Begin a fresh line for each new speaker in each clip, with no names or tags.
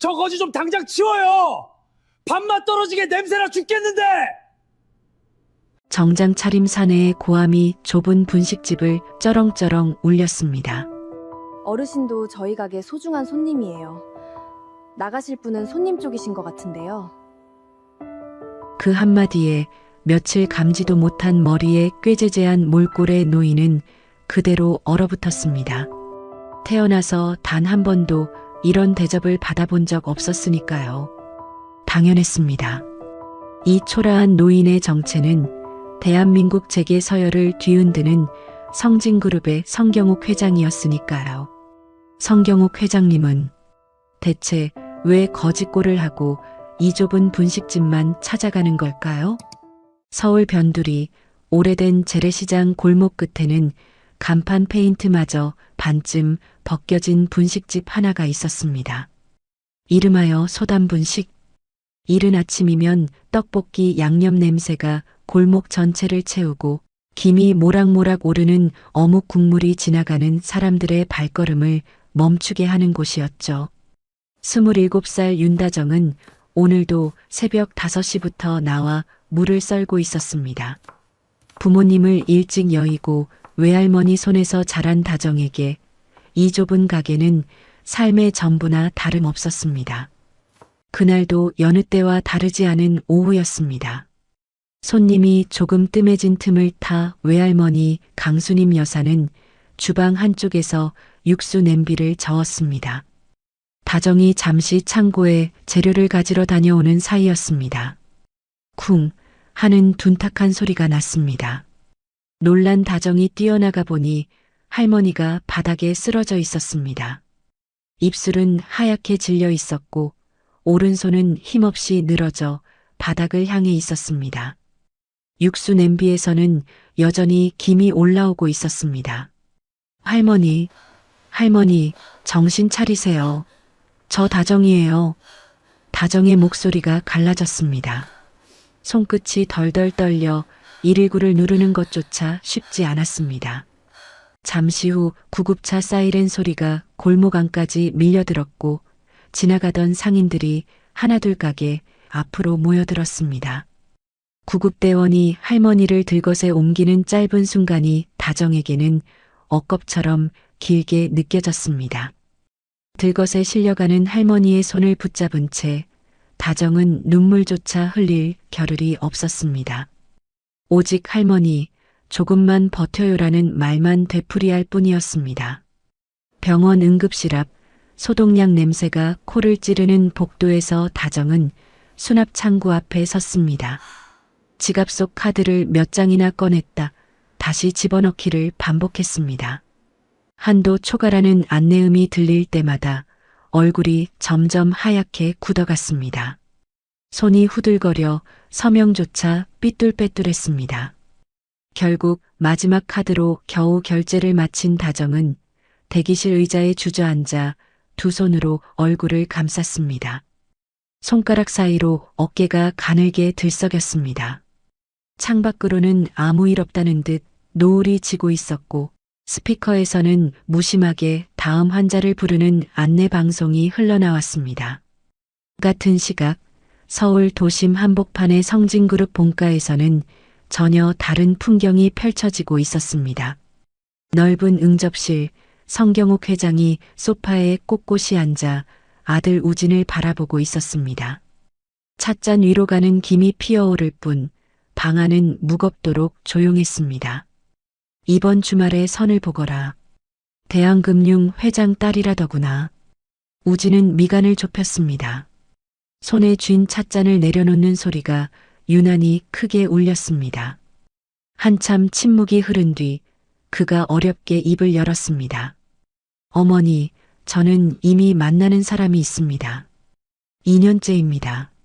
저 거지 좀 당장 치워요. 밥맛 떨어지게 냄새나 죽겠는데.
정장 차림 사내의 고함이 좁은 분식집을 쩌렁쩌렁 울렸습니다.
어르신도 저희 가게 소중한 손님이에요. 나가실 분은 손님 쪽이신 것 같은데요.
그 한마디에 며칠 감지도 못한 머리에 꾀재재한 몰골의 노인은 그대로 얼어붙었습니다. 태어나서 단 한 번도 이런 대접을 받아본 적 없었으니까요. 당연했습니다. 이 초라한 노인의 정체는 대한민국 재계 서열을 뒤흔드는 성진그룹의 성경욱 회장이었으니까요. 성경욱 회장님은 대체 왜 거짓골을 하고 이 좁은 분식집만 찾아가는 걸까요? 서울 변두리 오래된 재래시장 골목 끝에는 간판 페인트마저 반쯤 벗겨진 분식집 하나가 있었습니다. 이름하여 소담분식. 이른 아침이면 떡볶이 양념 냄새가 골목 전체를 채우고 김이 모락모락 오르는 어묵 국물이 지나가는 사람들의 발걸음을 멈추게 하는 곳이었죠. 27살 윤다정은 오늘도 새벽 5시부터 나와 물을 썰고 있었습니다. 부모님을 일찍 여의고 외할머니 손에서 자란 다정에게 이 좁은 가게는 삶의 전부나 다름없었습니다. 그날도 여느 때와 다르지 않은 오후였습니다. 손님이 조금 뜸해진 틈을 타 외할머니 강수님 여사는 주방 한쪽에서 육수 냄비를 저었습니다. 다정이 잠시 창고에 재료를 가지러 다녀오는 사이였습니다. 쿵 하는 둔탁한 소리가 났습니다. 놀란 다정이 뛰어나가 보니 할머니가 바닥에 쓰러져 있었습니다. 입술은 하얗게 질려 있었고 오른손은 힘없이 늘어져 바닥을 향해 있었습니다. 육수 냄비에서는 여전히 김이 올라오고 있었습니다. 할머니, 정신 차리세요. 저 다정이에요. 다정의 목소리가 갈라졌습니다. 손끝이 덜덜 떨려 119를 누르는 것조차 쉽지 않았습니다. 잠시 후 구급차 사이렌 소리가 골목 안까지 밀려들었고 지나가던 상인들이 하나둘 가게 앞으로 모여들었습니다. 구급대원이 할머니를 들것에 옮기는 짧은 순간이 다정에게는 억겁처럼 길게 느껴졌습니다. 들것에 실려가는 할머니의 손을 붙잡은 채 다정은 눈물조차 흘릴 겨를이 없었습니다. 오직 할머니, 조금만 버텨요라는 말만 되풀이할 뿐이었습니다. 병원 응급실 앞 소독약 냄새가 코를 찌르는 복도에서 다정은 수납 창구 앞에 섰습니다. 지갑 속 카드를 몇 장이나 꺼냈다 다시 집어넣기를 반복했습니다. 한도 초과라는 안내음이 들릴 때마다 얼굴이 점점 하얗게 굳어갔습니다. 손이 후들거려 서명조차 삐뚤빼뚤했습니다. 결국 마지막 카드로 겨우 결제를 마친 다정은 대기실 의자에 주저앉아 두 손으로 얼굴을 감쌌습니다. 손가락 사이로 어깨가 가늘게 들썩였습니다. 창밖으로는 아무 일 없다는 듯 노을이 지고 있었고 스피커에서는 무심하게 다음 환자를 부르는 안내 방송이 흘러나왔습니다. 같은 시각 서울 도심 한복판의 성진그룹 본가에서는 전혀 다른 풍경이 펼쳐지고 있었습니다. 넓은 응접실, 성경욱 회장이 소파에 꼿꼿이 앉아 아들 우진을 바라보고 있었습니다. 찻잔 위로 가는 김이 피어오를 뿐 방 안은 무겁도록 조용했습니다. 이번 주말에 선을 보거라. 대한금융 회장 딸이라더구나. 우진은 미간을 좁혔습니다. 손에 쥔 찻잔을 내려놓는 소리가 유난히 크게 울렸습니다. 한참 침묵이 흐른 뒤 그가 어렵게 입을 열었습니다. 어머니, 저는 이미 만나는 사람이 있습니다. 2년째입니다.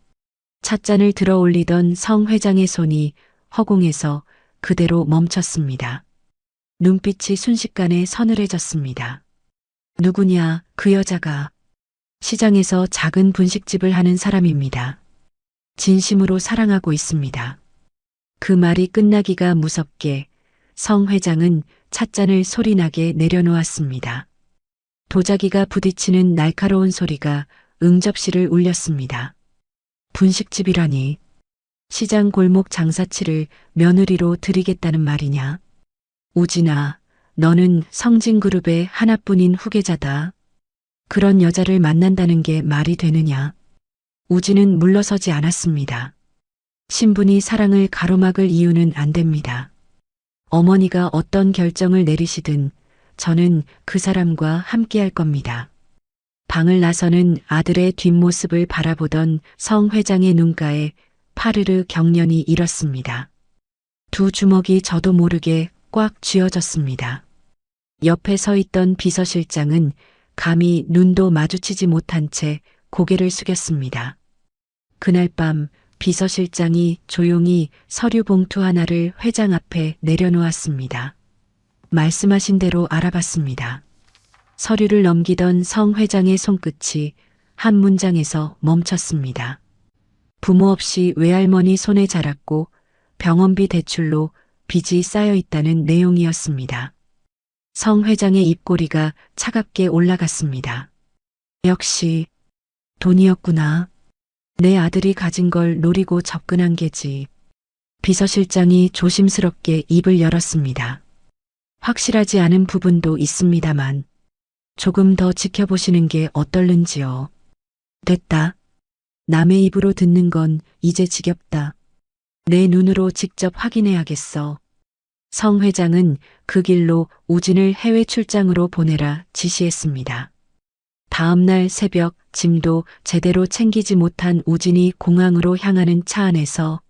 찻잔을 들어 올리던 성 회장의 손이 허공에서 그대로 멈췄습니다. 눈빛이 순식간에 서늘해졌습니다. 누구냐, 그 여자가. 시장에서 작은 분식집을 하는 사람입니다. 진심으로 사랑하고 있습니다. 그 말이 끝나기가 무섭게 성 회장은 찻잔을 소리나게 내려놓았습니다. 도자기가 부딪히는 날카로운 소리가 응접시를 울렸습니다. 분식집이라니. 시장 골목 장사치를 며느리로 드리겠다는 말이냐? 우진아, 너는 성진그룹의 하나뿐인 후계자다. 그런 여자를 만난다는 게 말이 되느냐? 우진은 물러서지 않았습니다. 신분이 사랑을 가로막을 이유는 안 됩니다. 어머니가 어떤 결정을 내리시든 저는 그 사람과 함께할 겁니다. 방을 나서는 아들의 뒷모습을 바라보던 성 회장의 눈가에 파르르 경련이 일었습니다. 두 주먹이 저도 모르게 꽉 쥐어졌습니다. 옆에 서 있던 비서실장은 감히 눈도 마주치지 못한 채 고개를 숙였습니다. 그날 밤 비서실장이 조용히 서류 봉투 하나를 회장 앞에 내려놓았습니다. 말씀하신 대로 알아봤습니다. 서류를 넘기던 성 회장의 손끝이 한 문장에서 멈췄습니다. 부모 없이 외할머니 손에 자랐고 병원비 대출로 빚이 쌓여 있다는 내용이었습니다. 성 회장의 입꼬리가 차갑게 올라갔습니다. 역시 돈이었구나. 내 아들이 가진 걸 노리고 접근한 게지. 비서실장이 조심스럽게 입을 열었습니다. 확실하지 않은 부분도 있습니다만 조금 더 지켜보시는 게 어떨는지요. 됐다. 남의 입으로 듣는 건 이제 지겹다. 내 눈으로 직접 확인해야겠어. 성 회장은 그 길로 우진을 해외 출장으로 보내라 지시했습니다. 다음 날 새벽 짐도 제대로 챙기지 못한 우진이 공항으로 향하는 차 안에서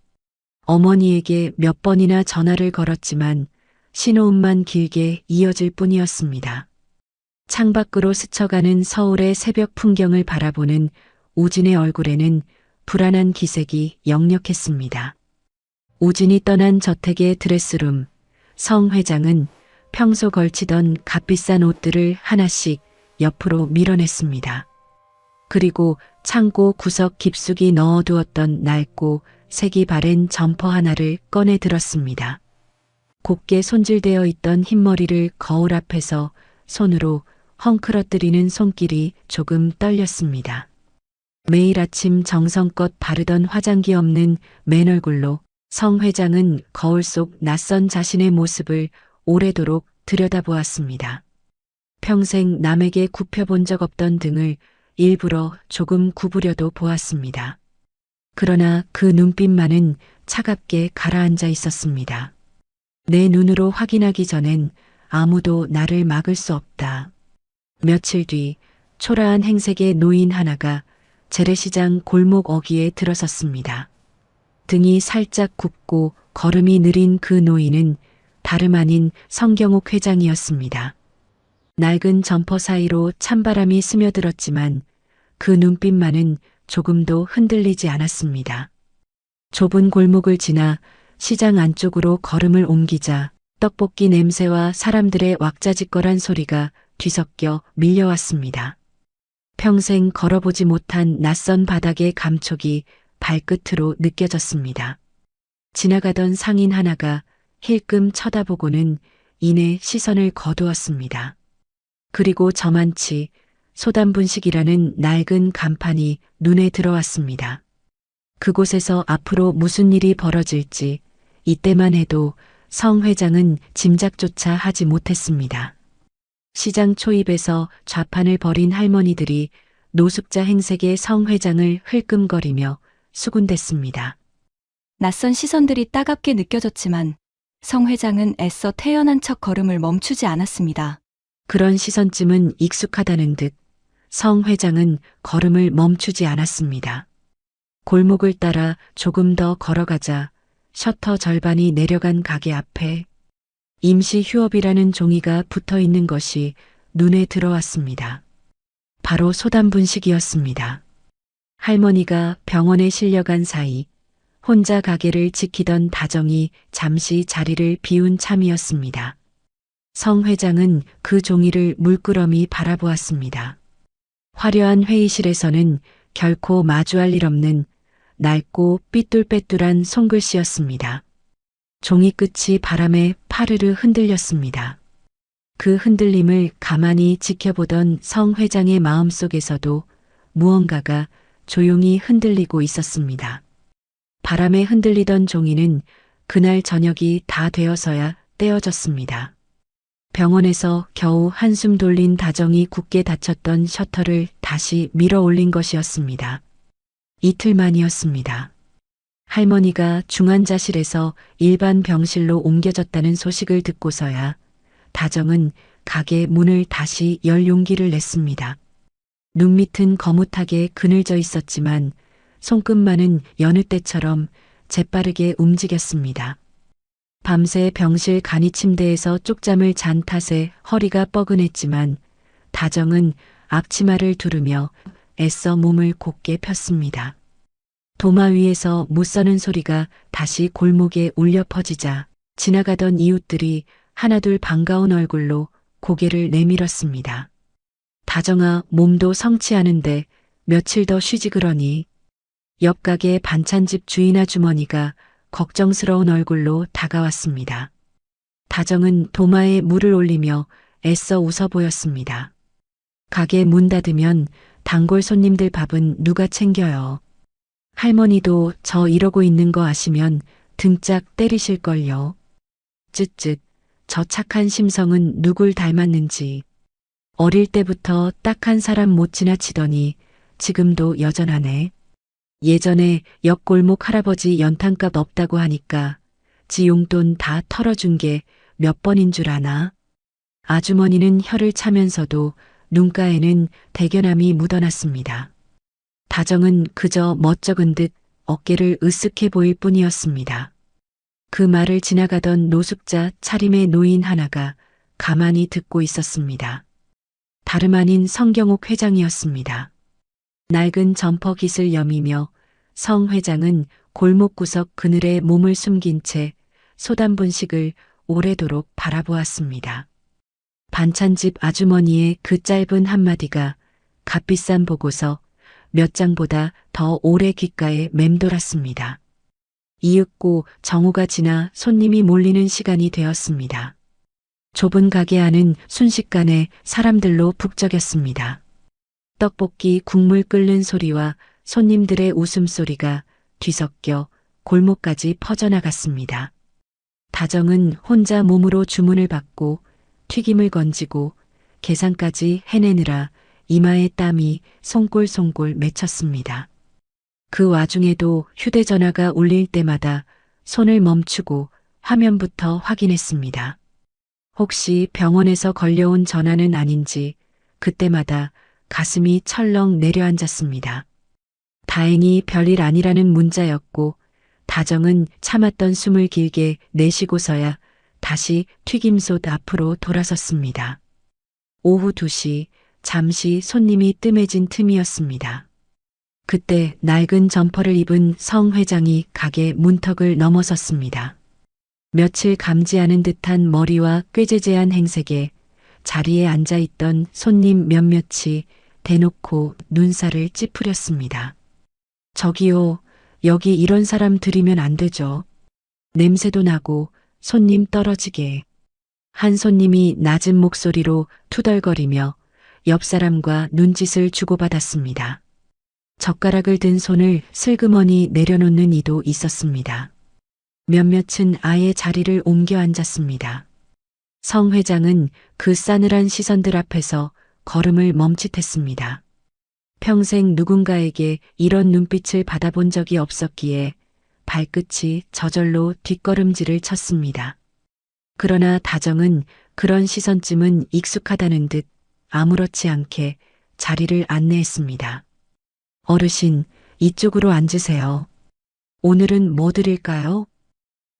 어머니에게 몇 번이나 전화를 걸었지만 신호음만 길게 이어질 뿐이었습니다. 창밖으로 스쳐가는 서울의 새벽 풍경을 바라보는 우진의 얼굴에는 불안한 기색이 역력했습니다. 우진이 떠난 저택의 드레스룸, 성 회장은 평소 걸치던 값비싼 옷들을 하나씩 옆으로 밀어냈습니다. 그리고 창고 구석 깊숙이 넣어두었던 낡고 색이 바랜 점퍼 하나를 꺼내 들었습니다. 곱게 손질되어 있던 흰머리를 거울 앞에서 손으로 헝클어뜨리는 손길이 조금 떨렸습니다. 매일 아침 정성껏 바르던 화장기 없는 맨 얼굴로 성 회장은 거울 속 낯선 자신의 모습을 오래도록 들여다보았습니다. 평생 남에게 굽혀본 적 없던 등을 일부러 조금 구부려도 보았습니다. 그러나 그 눈빛만은 차갑게 가라앉아 있었습니다. 내 눈으로 확인하기 전엔 아무도 나를 막을 수 없다. 며칠 뒤 초라한 행색의 노인 하나가 재래시장 골목 어귀에 들어섰습니다. 등이 살짝 굽고 걸음이 느린 그 노인은 다름 아닌 성경옥 회장이었습니다. 낡은 점퍼 사이로 찬바람이 스며들었지만 그 눈빛만은 조금도 흔들리지 않았습니다. 좁은 골목을 지나 시장 안쪽으로 걸음을 옮기자 떡볶이 냄새와 사람들의 왁자지껄한 소리가 뒤섞여 밀려왔습니다. 평생 걸어보지 못한 낯선 바닥의 감촉이 발끝으로 느껴졌습니다. 지나가던 상인 하나가 힐끔 쳐다보고는 이내 시선을 거두었습니다. 그리고 저만치 소담분식이라는 낡은 간판이 눈에 들어왔습니다. 그곳에서 앞으로 무슨 일이 벌어질지 이때만 해도 성 회장은 짐작조차 하지 못했습니다. 시장 초입에서 좌판을 벌인 할머니들이 노숙자 행색의 성 회장을 흘끔거리며 수군댔습니다.
낯선 시선들이 따갑게 느껴졌지만 성 회장은 애써 태연한 척 걸음을 멈추지 않았습니다.
그런 시선쯤은 익숙하다는 듯 성 회장은 걸음을 멈추지 않았습니다. 골목을 따라 조금 더 걸어가자 셔터 절반이 내려간 가게 앞에 임시 휴업이라는 종이가 붙어 있는 것이 눈에 들어왔습니다. 바로 소담분식이었습니다. 할머니가 병원에 실려간 사이 혼자 가게를 지키던 다정이 잠시 자리를 비운 참이었습니다. 성 회장은 그 종이를 물끄러미 바라보았습니다. 화려한 회의실에서는 결코 마주할 일 없는 낡고 삐뚤빼뚤한 손글씨였습니다. 종이 끝이 바람에 파르르 흔들렸습니다. 그 흔들림을 가만히 지켜보던 성 회장의 마음속에서도 무언가가 조용히 흔들리고 있었습니다. 바람에 흔들리던 종이는 그날 저녁이 다 되어서야 떼어졌습니다. 병원에서 겨우 한숨 돌린 다정이 굳게 닫혔던 셔터를 다시 밀어 올린 것이었습니다. 이틀 만이었습니다. 할머니가 중환자실에서 일반 병실로 옮겨졌다는 소식을 듣고서야 다정은 가게 문을 다시 열 용기를 냈습니다. 눈밑은 거뭇하게 그늘져 있었지만 손끝만은 여느 때처럼 재빠르게 움직였습니다. 밤새 병실 간이 침대에서 쪽잠을 잔 탓에 허리가 뻐근했지만 다정은 앞치마를 두르며 애써 몸을 곧게 폈습니다. 도마 위에서 못서는 소리가 다시 골목에 울려 퍼지자 지나가던 이웃들이 하나둘 반가운 얼굴로 고개를 내밀었습니다. 다정아, 몸도 성취하는데 며칠 더 쉬지 그러니. 옆 가게 반찬집 주인 아주머니가 걱정스러운 얼굴로 다가왔습니다. 다정은 도마에 물을 올리며 애써 웃어 보였습니다. 가게 문 닫으면 단골 손님들 밥은 누가 챙겨요. 할머니도 저 이러고 있는 거 아시면 등짝 때리실걸요. 쯧쯧, 저 착한 심성은 누굴 닮았는지. 어릴 때부터 딱 한 사람 못 지나치더니 지금도 여전하네. 예전에 옆 골목 할아버지 연탄값 없다고 하니까 지 용돈 다 털어준 게 몇 번인 줄 아나? 아주머니는 혀를 차면서도 눈가에는 대견함이 묻어났습니다. 다정은 그저 멋쩍은 듯 어깨를 으쓱해 보일 뿐이었습니다. 그 말을 지나가던 노숙자 차림의 노인 하나가 가만히 듣고 있었습니다. 다름 아닌 성경옥 회장이었습니다. 낡은 점퍼 깃을 여미며 성 회장은 골목 구석 그늘에 몸을 숨긴 채 소단분식을 오래도록 바라보았습니다. 반찬집 아주머니의 그 짧은 한마디가 값비싼 보고서 몇 장보다 더 오래 귓가에 맴돌았습니다. 이윽고 정오가 지나 손님이 몰리는 시간이 되었습니다. 좁은 가게 안은 순식간에 사람들로 북적였습니다. 떡볶이 국물 끓는 소리와 손님들의 웃음소리가 뒤섞여 골목까지 퍼져나갔습니다. 다정은 혼자 몸으로 주문을 받고 튀김을 건지고 계산까지 해내느라 이마에 땀이 송골송골 맺혔습니다. 그 와중에도 휴대전화가 울릴 때마다 손을 멈추고 화면부터 확인했습니다. 혹시 병원에서 걸려온 전화는 아닌지 그때마다 가슴이 철렁 내려앉았습니다. 다행히 별일 아니라는 문자였고 다정은 참았던 숨을 길게 내쉬고서야 다시 튀김솥 앞으로 돌아섰습니다. 오후 2시 잠시 손님이 뜸해진 틈이었습니다. 그때 낡은 점퍼를 입은 성 회장이 가게 문턱을 넘어섰습니다. 며칠 감지 않은 듯한 머리와 꾀재재한 행색에 자리에 앉아있던 손님 몇몇이 대놓고 눈살을 찌푸렸습니다. 저기요, 여기 이런 사람 들이면 안 되죠. 냄새도 나고 손님 떨어지게. 한 손님이 낮은 목소리로 투덜거리며 옆 사람과 눈짓을 주고받았습니다. 젓가락을 든 손을 슬그머니 내려놓는 이도 있었습니다. 몇몇은 아예 자리를 옮겨 앉았습니다. 성 회장은 그 싸늘한 시선들 앞에서 걸음을 멈칫했습니다. 평생 누군가에게 이런 눈빛을 받아본 적이 없었기에 발끝이 저절로 뒷걸음질을 쳤습니다. 그러나 다정은 그런 시선쯤은 익숙하다는 듯 아무렇지 않게 자리를 안내했습니다. 어르신, 이쪽으로 앉으세요. 오늘은 뭐 드릴까요?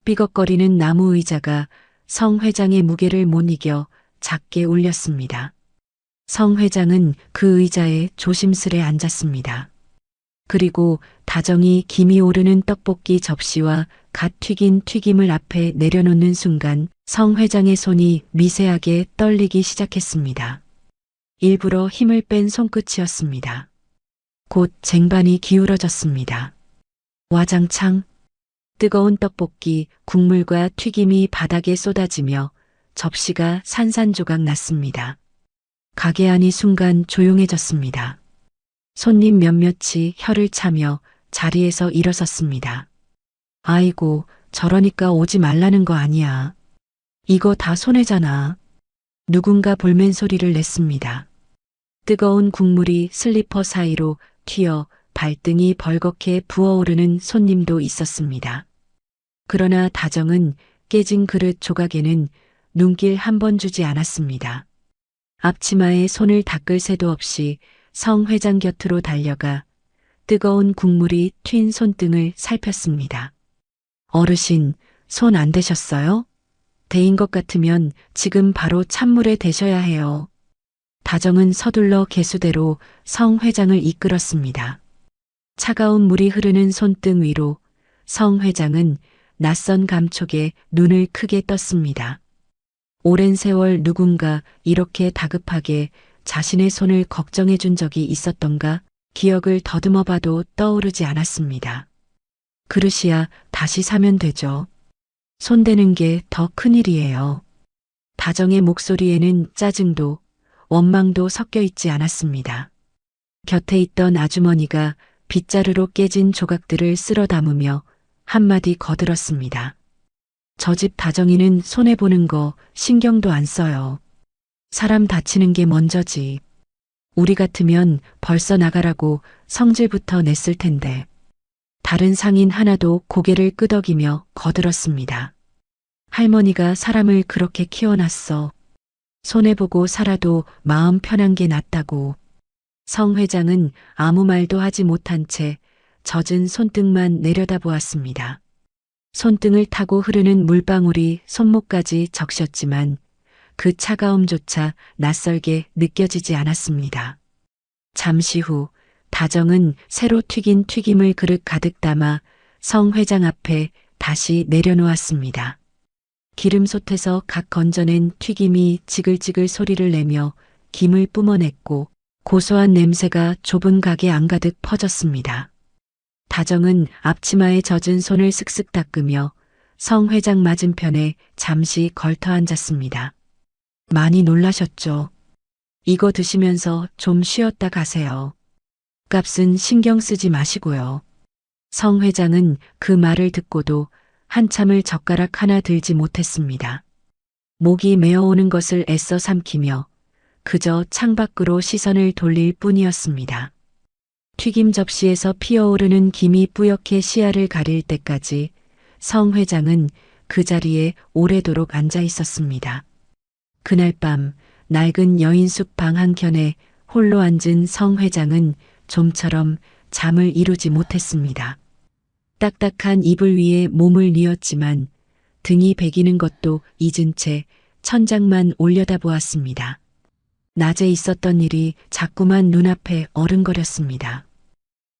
삐걱거리는 나무 의자가 성 회장의 무게를 못 이겨 작게 울렸습니다. 성 회장은 그 의자에 조심스레 앉았습니다. 그리고 다정이 김이 오르는 떡볶이 접시와 갓 튀긴 튀김을 앞에 내려놓는 순간 성 회장의 손이 미세하게 떨리기 시작했습니다. 일부러 힘을 뺀 손끝이었습니다. 곧 쟁반이 기울어졌습니다. 와장창 뜨거운 떡볶이, 국물과 튀김이 바닥에 쏟아지며 접시가 산산조각 났습니다. 가게 안이 순간 조용해졌습니다. 손님 몇몇이 혀를 차며 자리에서 일어섰습니다. 아이고, 저러니까 오지 말라는 거 아니야. 이거 다 손해잖아. 누군가 볼멘 소리를 냈습니다. 뜨거운 국물이 슬리퍼 사이로 튀어 발등이 벌겋게 부어오르는 손님도 있었습니다. 그러나 다정은 깨진 그릇 조각에는 눈길 한 번 주지 않았습니다. 앞치마에 손을 닦을 새도 없이 성 회장 곁으로 달려가 뜨거운 국물이 튄 손등을 살폈습니다. 어르신, 손 안 대셨어요? 대인 것 같으면 지금 바로 찬물에 대셔야 해요. 다정은 서둘러 개수대로 성 회장을 이끌었습니다. 차가운 물이 흐르는 손등 위로 성 회장은 낯선 감촉에 눈을 크게 떴습니다. 오랜 세월 누군가 이렇게 다급하게 자신의 손을 걱정해 준 적이 있었던가 기억을 더듬어 봐도 떠오르지 않았습니다. 그릇이야 다시 사면 되죠. 손대는 게 더 큰일이에요. 다정의 목소리에는 짜증도 원망도 섞여 있지 않았습니다. 곁에 있던 아주머니가 빗자루로 깨진 조각들을 쓸어 담으며 한마디 거들었습니다. 저 집 다정이는 손해보는 거 신경도 안 써요. 사람 다치는 게 먼저지. 우리 같으면 벌써 나가라고 성질부터 냈을 텐데. 다른 상인 하나도 고개를 끄덕이며 거들었습니다. 할머니가 사람을 그렇게 키워놨어. 손해보고 살아도 마음 편한 게 낫다고. 성 회장은 아무 말도 하지 못한 채 젖은 손등만 내려다보았습니다. 손등을 타고 흐르는 물방울이 손목까지 적셨지만 그 차가움조차 낯설게 느껴지지 않았습니다. 잠시 후 다정은 새로 튀긴 튀김을 그릇 가득 담아 성 회장 앞에 다시 내려놓았습니다. 기름솥에서 각 건져낸 튀김이 지글지글 소리를 내며 김을 뿜어냈고 고소한 냄새가 좁은 가게 안가득 퍼졌습니다. 다정은 앞치마에 젖은 손을 쓱쓱 닦으며 성 회장 맞은편에 잠시 걸터 앉았습니다. 많이 놀라셨죠? 이거 드시면서 좀 쉬었다 가세요. 값은 신경 쓰지 마시고요. 성 회장은 그 말을 듣고도 한참을 젓가락 하나 들지 못했습니다. 목이 메어오는 것을 애써 삼키며 그저 창밖으로 시선을 돌릴 뿐이었습니다. 튀김 접시에서 피어오르는 김이 뿌옇게 시야를 가릴 때까지 성 회장은 그 자리에 오래도록 앉아 있었습니다. 그날 밤 낡은 여인숙 방 한켠에 홀로 앉은 성 회장은 좀처럼 잠을 이루지 못했습니다. 딱딱한 이불 위에 몸을 뉘었지만 등이 베기는 것도 잊은 채 천장만 올려다보았습니다. 낮에 있었던 일이 자꾸만 눈앞에 어른거렸습니다.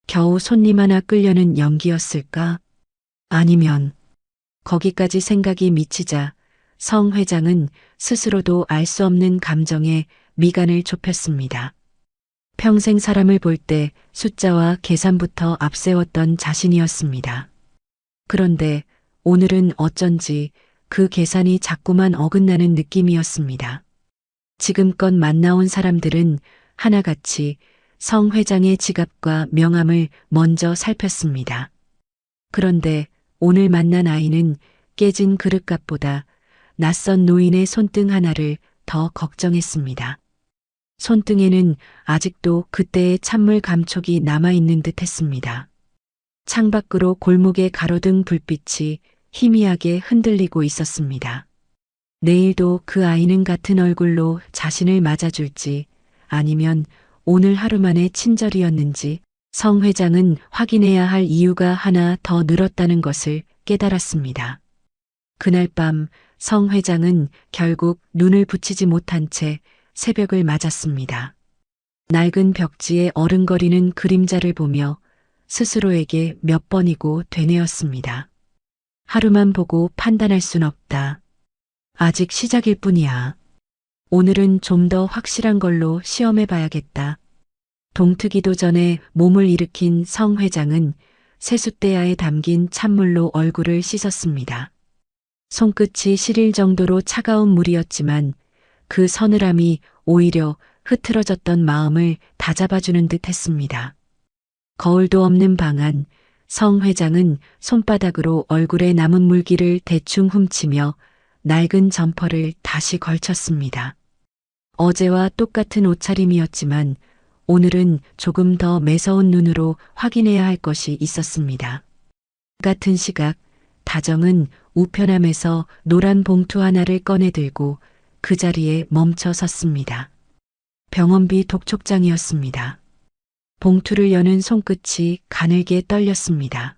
겨우 손님 하나 끌려는 연기였을까? 아니면 거기까지 생각이 미치자 성 회장은 스스로도 알 수 없는 감정에 미간을 좁혔습니다. 평생 사람을 볼 때 숫자와 계산부터 앞세웠던 자신이었습니다. 그런데 오늘은 어쩐지 그 계산이 자꾸만 어긋나는 느낌이었습니다. 지금껏 만나온 사람들은 하나같이 성 회장의 지갑과 명함을 먼저 살폈습니다. 그런데 오늘 만난 아이는 깨진 그릇값보다 낯선 노인의 손등 하나를 더 걱정했습니다. 손등에는 아직도 그때의 찬물 감촉이 남아있는 듯 했습니다. 창밖으로 골목에 가로등 불빛이 희미하게 흔들리고 있었습니다. 내일도 그 아이는 같은 얼굴로 자신을 맞아줄지 아니면 오늘 하루만의 친절이었는지 성 회장은 확인해야 할 이유가 하나 더 늘었다는 것을 깨달았습니다. 그날 밤 성 회장은 결국 눈을 붙이지 못한 채 새벽을 맞았습니다. 낡은 벽지에 어른거리는 그림자를 보며 스스로에게 몇 번이고 되뇌었습니다. 하루만 보고 판단할 순 없다. 아직 시작일 뿐이야. 오늘은 좀 더 확실한 걸로 시험해 봐야겠다. 동트기도 전에 몸을 일으킨 성 회장은 세숫대야에 담긴 찬물로 얼굴을 씻었습니다. 손끝이 시릴 정도로 차가운 물이었지만 그 서늘함이 오히려 흐트러졌던 마음을 다잡아주는 듯 했습니다. 거울도 없는 방 안, 성 회장은 손바닥으로 얼굴에 남은 물기를 대충 훔치며 낡은 점퍼를 다시 걸쳤습니다. 어제와 똑같은 옷차림이었지만 오늘은 조금 더 매서운 눈으로 확인해야 할 것이 있었습니다. 같은 시각, 다정은 우편함에서 노란 봉투 하나를 꺼내 들고 그 자리에 멈춰 섰습니다. 병원비 독촉장이었습니다. 봉투를 여는 손끝이 가늘게 떨렸습니다.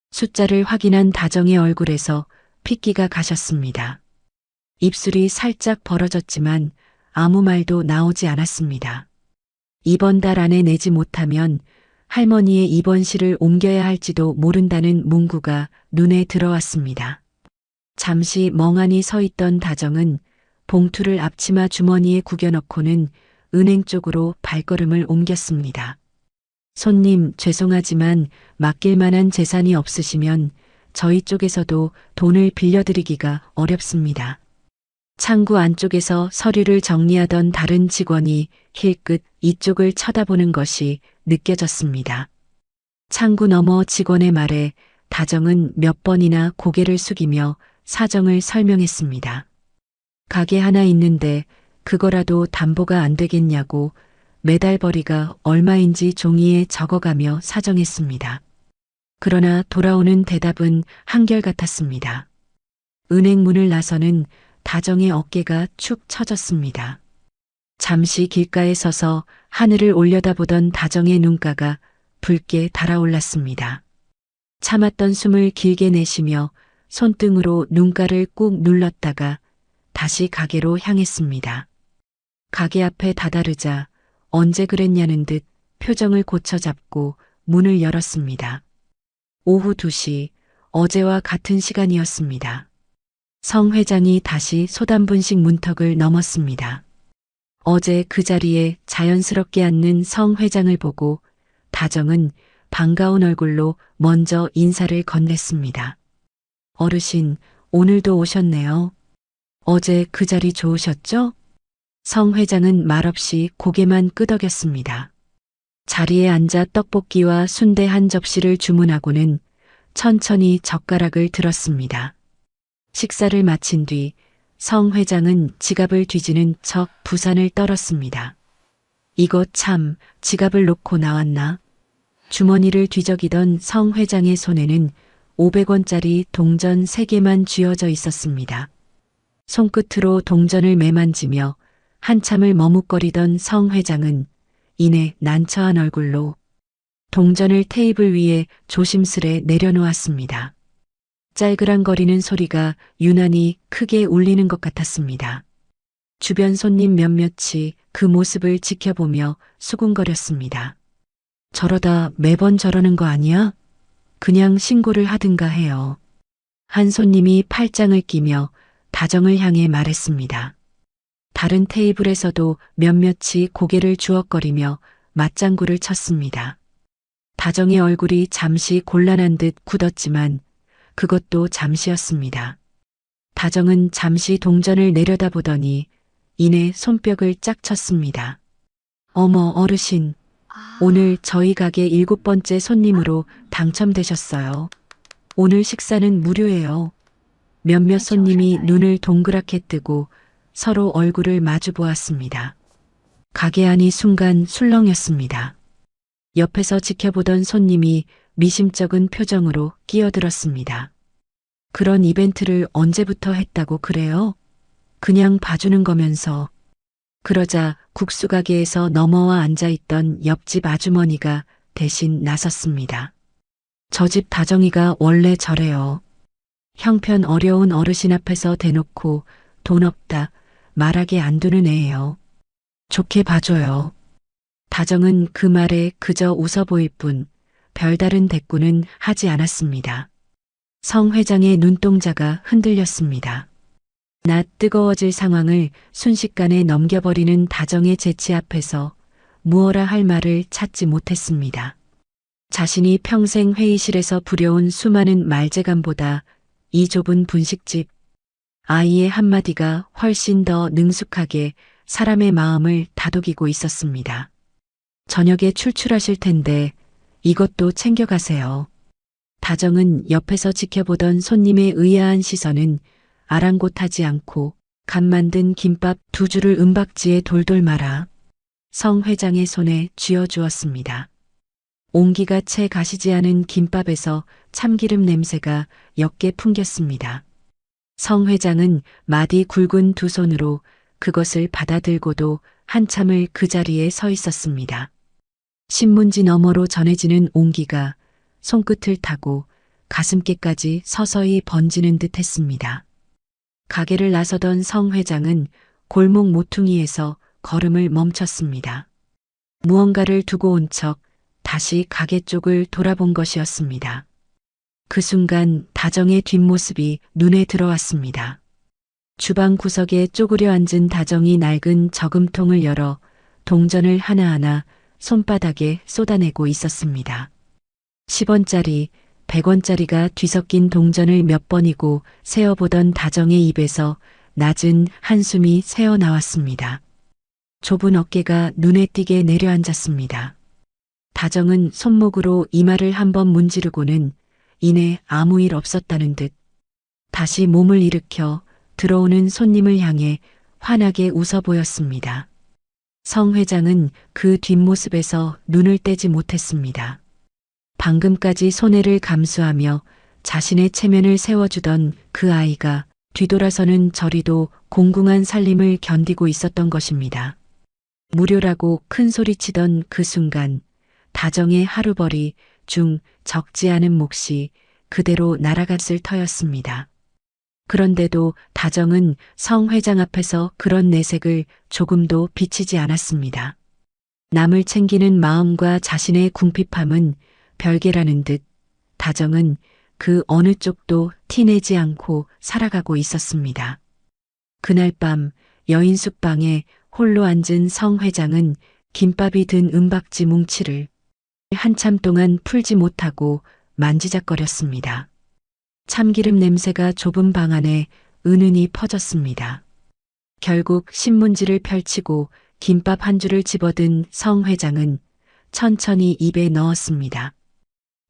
숫자를 확인한 다정의 얼굴에서 핏기가 가셨습니다. 입술이 살짝 벌어졌지만 아무 말도 나오지 않았습니다. 이번 달 안에 내지 못하면 할머니의 입원실을 옮겨야 할지도 모른다는 문구가 눈에 들어왔습니다. 잠시 멍하니 서 있던 다정은 봉투를 앞치마 주머니에 구겨넣고는 은행 쪽으로 발걸음을 옮겼습니다. 손님, 죄송하지만 맡길 만한 재산이 없으시면 저희 쪽에서도 돈을 빌려드리기가 어렵습니다. 창구 안쪽에서 서류를 정리하던 다른 직원이 힐끗 이쪽을 쳐다보는 것이 느껴졌습니다. 창구 너머 직원의 말에 다정은 몇 번이나 고개를 숙이며 사정을 설명했습니다. 가게 하나 있는데 그거라도 담보가 안 되겠냐고 매달 벌이가 얼마인지 종이에 적어가며 사정했습니다. 그러나 돌아오는 대답은 한결같았습니다. 은행 문을 나서는 다정의 어깨가 축 처졌습니다. 잠시 길가에 서서 하늘을 올려다보던 다정의 눈가가 붉게 달아올랐습니다. 참았던 숨을 길게 내쉬며 손등으로 눈가를 꾹 눌렀다가 다시 가게로 향했습니다. 가게 앞에 다다르자 언제 그랬냐는 듯 표정을 고쳐잡고 문을 열었습니다. 오후 2시, 어제와 같은 시간이었습니다. 성 회장이 다시 소단분식 문턱을 넘었습니다. 어제 그 자리에 자연스럽게 앉는 성 회장을 보고 다정은 반가운 얼굴로 먼저 인사를 건넸습니다. 어르신, 오늘도 오셨네요. 어제 그 자리 좋으셨죠? 성 회장은 말없이 고개만 끄덕였습니다. 자리에 앉아 떡볶이와 순대 한 접시를 주문하고는 천천히 젓가락을 들었습니다. 식사를 마친 뒤 성 회장은 지갑을 뒤지는 척 부산을 떨었습니다. 이거 참, 지갑을 놓고 나왔나? 주머니를 뒤적이던 성 회장의 손에는 500원짜리 동전 3개만 쥐어져 있었습니다. 손끝으로 동전을 매만지며 한참을 머뭇거리던 성 회장은 이내 난처한 얼굴로 동전을 테이블 위에 조심스레 내려놓았습니다. 짤그랑거리는 소리가 유난히 크게 울리는 것 같았습니다. 주변 손님 몇몇이 그 모습을 지켜보며 수군거렸습니다. 저러다 매번 저러는 거 아니야? 그냥 신고를 하든가 해요. 한 손님이 팔짱을 끼며 다정을 향해 말했습니다. 다른 테이블에서도 몇몇이 고개를 주걱거리며 맞장구를 쳤습니다. 다정의 얼굴이 잠시 곤란한 듯 굳었지만 그것도 잠시였습니다. 다정은 잠시 동전을 내려다보더니 이내 손뼉을 짝 쳤습니다. 어머, 어르신, 오늘 저희 가게 7번째 손님으로 당첨되셨어요. 오늘 식사는 무료예요. 몇몇 손님이 눈을 동그랗게 뜨고 서로 얼굴을 마주 보았습니다. 가게 안이 순간 술렁였습니다. 옆에서 지켜보던 손님이 미심쩍은 표정으로 끼어들었습니다. 그런 이벤트를 언제부터 했다고 그래요? 그냥 봐주는 거면서. 그러자 국수가게에서 넘어와 앉아있던 옆집 아주머니가 대신 나섰습니다. 저 집 다정이가 원래 저래요. 형편 어려운 어르신 앞에서 대놓고 돈 없다 말하게 안 두는 애예요. 좋게 봐줘요. 다정은 그 말에 그저 웃어 보일 뿐 별다른 대꾸는 하지 않았습니다. 성 회장의 눈동자가 흔들렸습니다. 낯 뜨거워질 상황을 순식간에 넘겨버리는 다정의 재치 앞에서 무어라 할 말을 찾지 못했습니다. 자신이 평생 회의실에서 부려온 수많은 말재간보다 이 좁은 분식집, 아이의 한마디가 훨씬 더 능숙하게 사람의 마음을 다독이고 있었습니다. 저녁에 출출하실 텐데 이것도 챙겨가세요. 다정은 옆에서 지켜보던 손님의 의아한 시선은 아랑곳하지 않고 간 만든 김밥 2줄을 은박지에 돌돌 말아 성 회장의 손에 쥐어주었습니다. 온기가 채 가시지 않은 김밥에서 참기름 냄새가 옅게 풍겼습니다. 성 회장은 마디 굵은 2손으로 그것을 받아들고도 한참을 그 자리에 서 있었습니다. 신문지 너머로 전해지는 온기가 손끝을 타고 가슴께까지 서서히 번지는 듯 했습니다. 가게를 나서던 성 회장은 골목 모퉁이에서 걸음을 멈췄습니다. 무언가를 두고 온 척 다시 가게 쪽을 돌아본 것이었습니다. 그 순간 다정의 뒷모습이 눈에 들어왔습니다. 주방 구석에 쪼그려 앉은 다정이 낡은 저금통을 열어 동전을 하나하나 손바닥에 쏟아내고 있었습니다. 10원짜리, 100원짜리가 뒤섞인 동전을 몇 번이고 세어보던 다정의 입에서 낮은 한숨이 새어나왔습니다. 좁은 어깨가 눈에 띄게 내려앉았습니다. 다정은 손목으로 이마를 한번 문지르고는 이내 아무 일 없었다는 듯 다시 몸을 일으켜 들어오는 손님을 향해 환하게 웃어 보였습니다. 성 회장은 그 뒷모습에서 눈을 떼지 못했습니다. 방금까지 손해를 감수하며 자신의 체면을 세워주던 그 아이가 뒤돌아서는 저리도 공궁한 살림을 견디고 있었던 것입니다. 무료라고 큰 소리치던 그 순간 다정의 하루벌이 중 적지 않은 몫이 그대로 날아갔을 터였습니다. 그런데도 다정은 성 회장 앞에서 그런 내색을 조금도 비치지 않았습니다. 남을 챙기는 마음과 자신의 궁핍함은 별개라는 듯 다정은 그 어느 쪽도 티내지 않고 살아가고 있었습니다. 그날 밤 여인 숙방에 홀로 앉은 성 회장은 김밥이 든 은박지 뭉치를 한참 동안 풀지 못하고 만지작거렸습니다. 참기름 냄새가 좁은 방 안에 은은히 퍼졌습니다. 결국 신문지를 펼치고 김밥 한 줄을 집어든 성 회장은 천천히 입에 넣었습니다.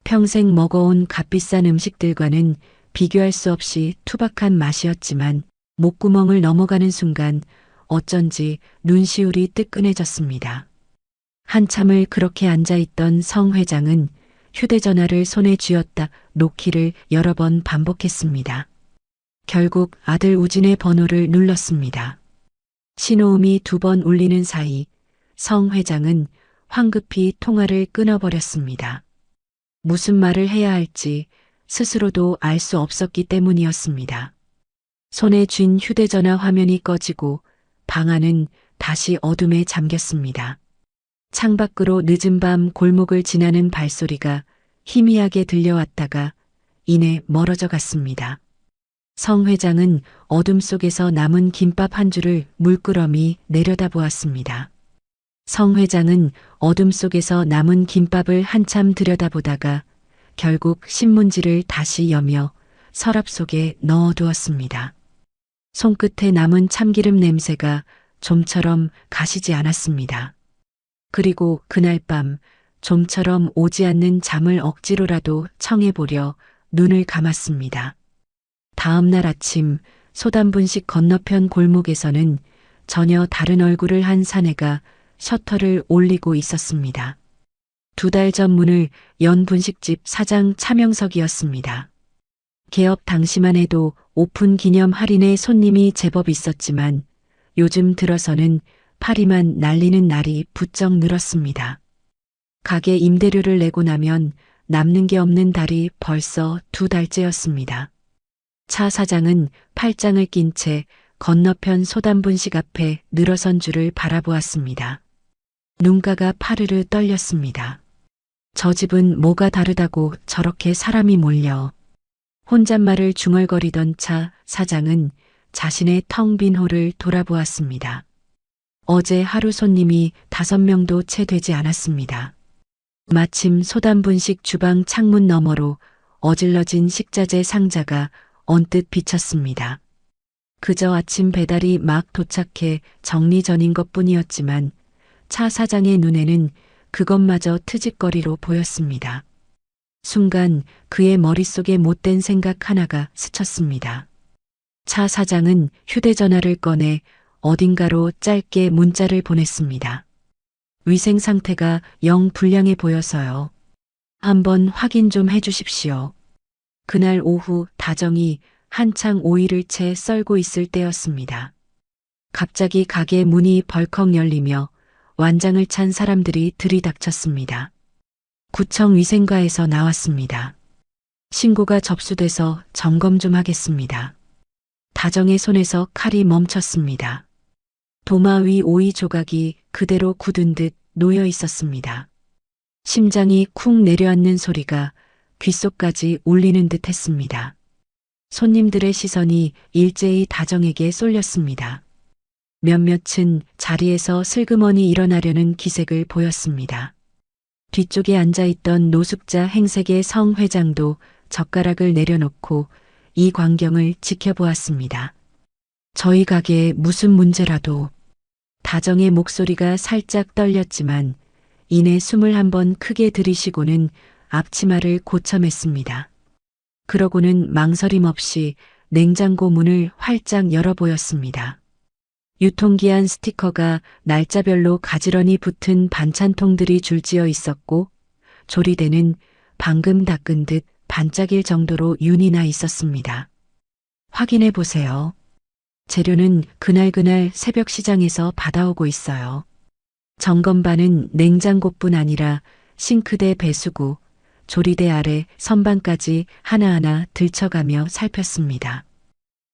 평생 먹어온 값비싼 음식들과는 비교할 수 없이 투박한 맛이었지만 목구멍을 넘어가는 순간 어쩐지 눈시울이 뜨끈해졌습니다. 한참을 그렇게 앉아있던 성 회장은 휴대전화를 손에 쥐었다 놓기를 여러 번 반복했습니다. 결국 아들 우진의 번호를 눌렀습니다. 신호음이 2번 울리는 사이 성 회장은 황급히 통화를 끊어버렸습니다. 무슨 말을 해야 할지 스스로도 알 수 없었기 때문이었습니다. 손에 쥔 휴대전화 화면이 꺼지고 방 안은 다시 어둠에 잠겼습니다. 창밖으로 늦은 밤 골목을 지나는 발소리가 희미하게 들려왔다가 이내 멀어져 갔습니다. 성 회장은 어둠 속에서 남은 김밥 한 줄을 물끄러미 내려다보았습니다. 성 회장은 어둠 속에서 남은 김밥을 한참 들여다보다가 결국 신문지를 다시 여며 서랍 속에 넣어두었습니다. 손끝에 남은 참기름 냄새가 좀처럼 가시지 않았습니다. 그리고 그날 밤 좀처럼 오지 않는 잠을 억지로라도 청해보려 눈을 감았습니다. 다음 날 아침 소단분식 건너편 골목에서는 전혀 다른 얼굴을 한 사내가 셔터를 올리고 있었습니다. 2달 전 문을 연 분식집 사장 차명석이었습니다. 개업 당시만 해도 오픈 기념 할인에 손님이 제법 있었지만 요즘 들어서는 파리만 날리는 날이 부쩍 늘었습니다. 가게 임대료를 내고 나면 남는 게 없는 달이 벌써 2달째였습니다. 차 사장은 팔짱을 낀 채 건너편 소단분식 앞에 늘어선 줄을 바라보았습니다. 눈가가 파르르 떨렸습니다. 저 집은 뭐가 다르다고 저렇게 사람이 몰려. 혼잣말을 중얼거리던 차 사장은 자신의 텅 빈 홀을 돌아보았습니다. 어제 하루 손님이 5명도 채 되지 않았습니다. 마침 소단분식 주방 창문 너머로 어질러진 식자재 상자가 언뜻 비쳤습니다. 그저 아침 배달이 막 도착해 정리전인 것뿐이었지만 차 사장의 눈에는 그것마저 트집거리로 보였습니다. 순간 그의 머릿속에 못된 생각 하나가 스쳤습니다. 차 사장은 휴대전화를 꺼내 어딘가로 짧게 문자를 보냈습니다. 위생 상태가 영 불량해 보여서요. 한번 확인 좀 해주십시오. 그날 오후 다정이 한창 오이를 채 썰고 있을 때였습니다. 갑자기 가게 문이 벌컥 열리며 완장을 찬 사람들이 들이닥쳤습니다. 구청 위생과에서 나왔습니다. 신고가 접수돼서 점검 좀 하겠습니다. 다정의 손에서 칼이 멈췄습니다. 도마 위 오이 조각이 그대로 굳은 듯 놓여 있었습니다. 심장이 쿵 내려앉는 소리가 귓속까지 울리는 듯 했습니다. 손님들의 시선이 일제히 다정에게 쏠렸습니다. 몇몇은 자리에서 슬그머니 일어나려는 기색을 보였습니다. 뒤쪽에 앉아있던 노숙자 행색의 성 회장도 젓가락을 내려놓고 이 광경을 지켜보았습니다. 저희 가게에 무슨 문제라도. 다정의 목소리가 살짝 떨렸지만 이내 숨을 한번 크게 들이쉬고는 앞치마를 고쳐맸습니다. 그러고는 망설임 없이 냉장고 문을 활짝 열어 보였습니다. 유통기한 스티커가 날짜별로 가지런히 붙은 반찬통들이 줄지어 있었고 조리대는 방금 닦은 듯 반짝일 정도로 윤이 나 있었습니다. 확인해 보세요. 재료는 그날그날 새벽 시장에서 받아오고 있어요. 점검반은 냉장고뿐 아니라 싱크대 배수구, 조리대 아래 선반까지 하나하나 들춰가며 살폈습니다.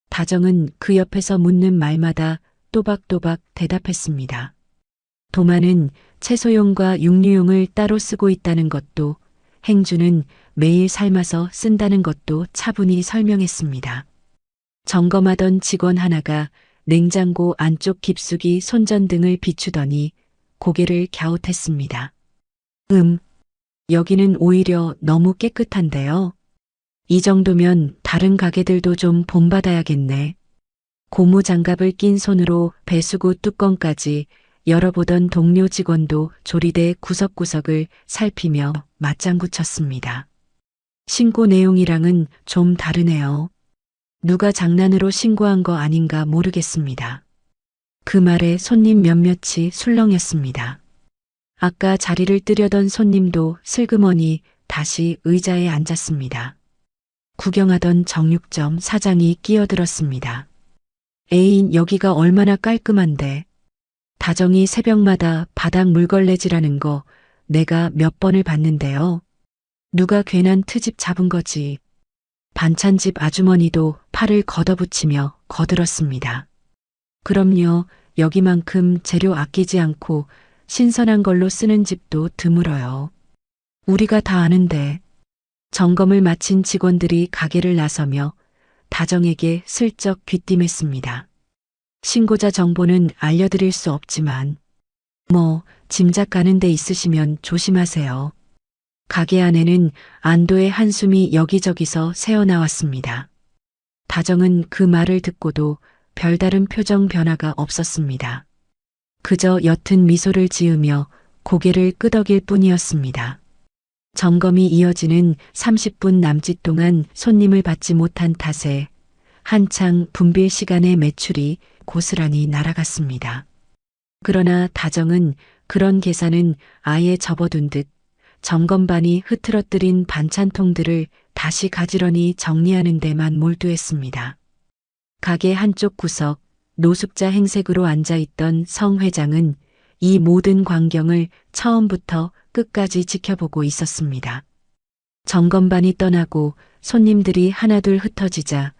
다정은 그 옆에서 묻는 말마다 또박또박 대답했습니다. 도마는 채소용과 육류용을 따로 쓰고 있다는 것도, 행주는 매일 삶아서 쓴다는 것도 차분히 설명했습니다. 점검하던 직원 하나가 냉장고 안쪽 깊숙이 손전등을 비추더니 고개를 갸웃했습니다. 여기는 오히려 너무 깨끗한데요. 이 정도면 다른 가게들도 좀 본받아야겠네. 고무장갑을 낀 손으로 배수구 뚜껑까지 열어보던 동료 직원도 조리대 구석구석을 살피며 맞장구 쳤습니다. 신고 내용이랑은 좀 다르네요. 누가 장난으로 신고한 거 아닌가 모르겠습니다. 그 말에 손님 몇몇이 술렁였습니다. 아까 자리를 뜨려던 손님도 슬그머니 다시 의자에 앉았습니다. 구경하던 정육점 사장이 끼어들었습니다. 에이, 여기가 얼마나 깔끔한데. 다정이 새벽마다 바닥 물걸레질하는 거 내가 몇 번을 봤는데요. 누가 괜한 트집 잡은 거지. 반찬집 아주머니도 팔을 걷어붙이며 거들었습니다. 그럼요, 여기만큼 재료 아끼지 않고 신선한 걸로 쓰는 집도 드물어요. 우리가 다 아는데. 점검을 마친 직원들이 가게를 나서며 다정에게 슬쩍 귀띔했습니다. 신고자 정보는 알려드릴 수 없지만 짐작 가는 데 있으시면 조심하세요. 가게 안에는 안도의 한숨이 여기저기서 새어나왔습니다. 다정은 그 말을 듣고도 별다른 표정 변화가 없었습니다. 그저 옅은 미소를 지으며 고개를 끄덕일 뿐이었습니다. 점검이 이어지는 30분 남짓 동안 손님을 받지 못한 탓에 한창 분빌 시간의 매출이 고스란히 날아갔습니다. 그러나 다정은 그런 계산은 아예 접어둔 듯 점검반이 흐트러뜨린 반찬통들을 다시 가지런히 정리하는 데만 몰두했습니다. 가게 한쪽 구석 노숙자 행색으로 앉아있던 성 회장은 이 모든 광경을 처음부터 끝까지 지켜보고 있었습니다. 점검반이 떠나고 손님들이 하나둘 흩어지자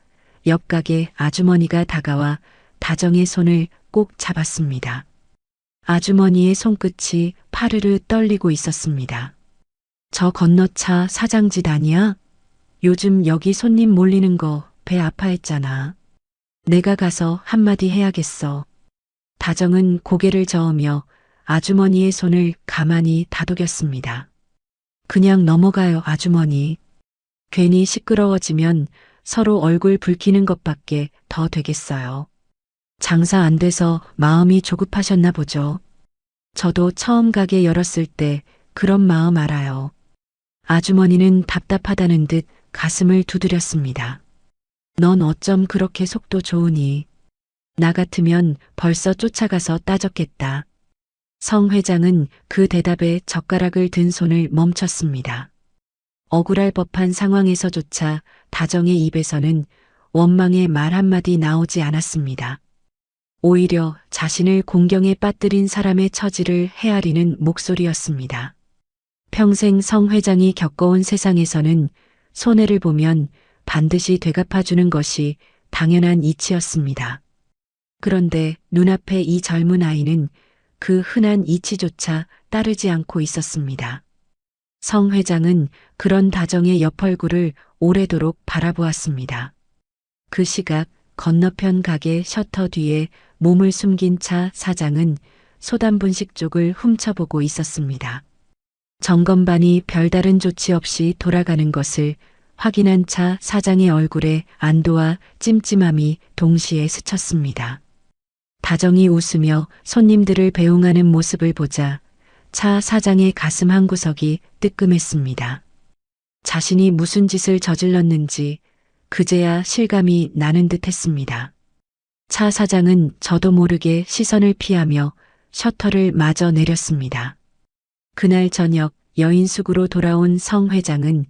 옆 가게 아주머니가 다가와 다정의 손을 꼭 잡았습니다. 아주머니의 손끝이 파르르 떨리고 있었습니다. 저 건너차 사장짓 아니야? 요즘 여기 손님 몰리는 거 배 아파했잖아. 내가 가서 한마디 해야겠어. 다정은 고개를 저으며 아주머니의 손을 가만히 다독였습니다. 그냥 넘어가요, 아주머니. 괜히 시끄러워지면 서로 얼굴 붉히는 것밖에 더 되겠어요. 장사 안 돼서 마음이 조급하셨나 보죠. 저도 처음 가게 열었을 때 그런 마음 알아요. 아주머니는 답답하다는 듯 가슴을 두드렸습니다. 넌 어쩜 그렇게 속도 좋으니? 나 같으면 벌써 쫓아가서 따졌겠다. 성 회장은 그 대답에 젓가락을 든 손을 멈췄습니다. 억울할 법한 상황에서조차 다정의 입에서는 원망의 말 한마디 나오지 않았습니다. 오히려 자신을 공경에 빠뜨린 사람의 처지를 헤아리는 목소리였습니다. 평생 성 회장이 겪어온 세상에서는 손해를 보면 반드시 되갚아주는 것이 당연한 이치였습니다. 그런데 눈앞에 이 젊은 아이는 그 흔한 이치조차 따르지 않고 있었습니다. 성 회장은 그런 다정의 옆얼굴을 오래도록 바라보았습니다. 그 시각 건너편 가게 셔터 뒤에 몸을 숨긴 차 사장은 소담분식 쪽을 훔쳐보고 있었습니다. 점검반이 별다른 조치 없이 돌아가는 것을 확인한 차 사장의 얼굴에 안도와 찜찜함이 동시에 스쳤습니다. 다정이 웃으며 손님들을 배웅하는 모습을 보자 차 사장의 가슴 한구석이 뜨끔했습니다. 자신이 무슨 짓을 저질렀는지 그제야 실감이 나는 듯 했습니다. 차 사장은 저도 모르게 시선을 피하며 셔터를 마저 내렸습니다. 그날 저녁 여인숙으로 돌아온 성 회장은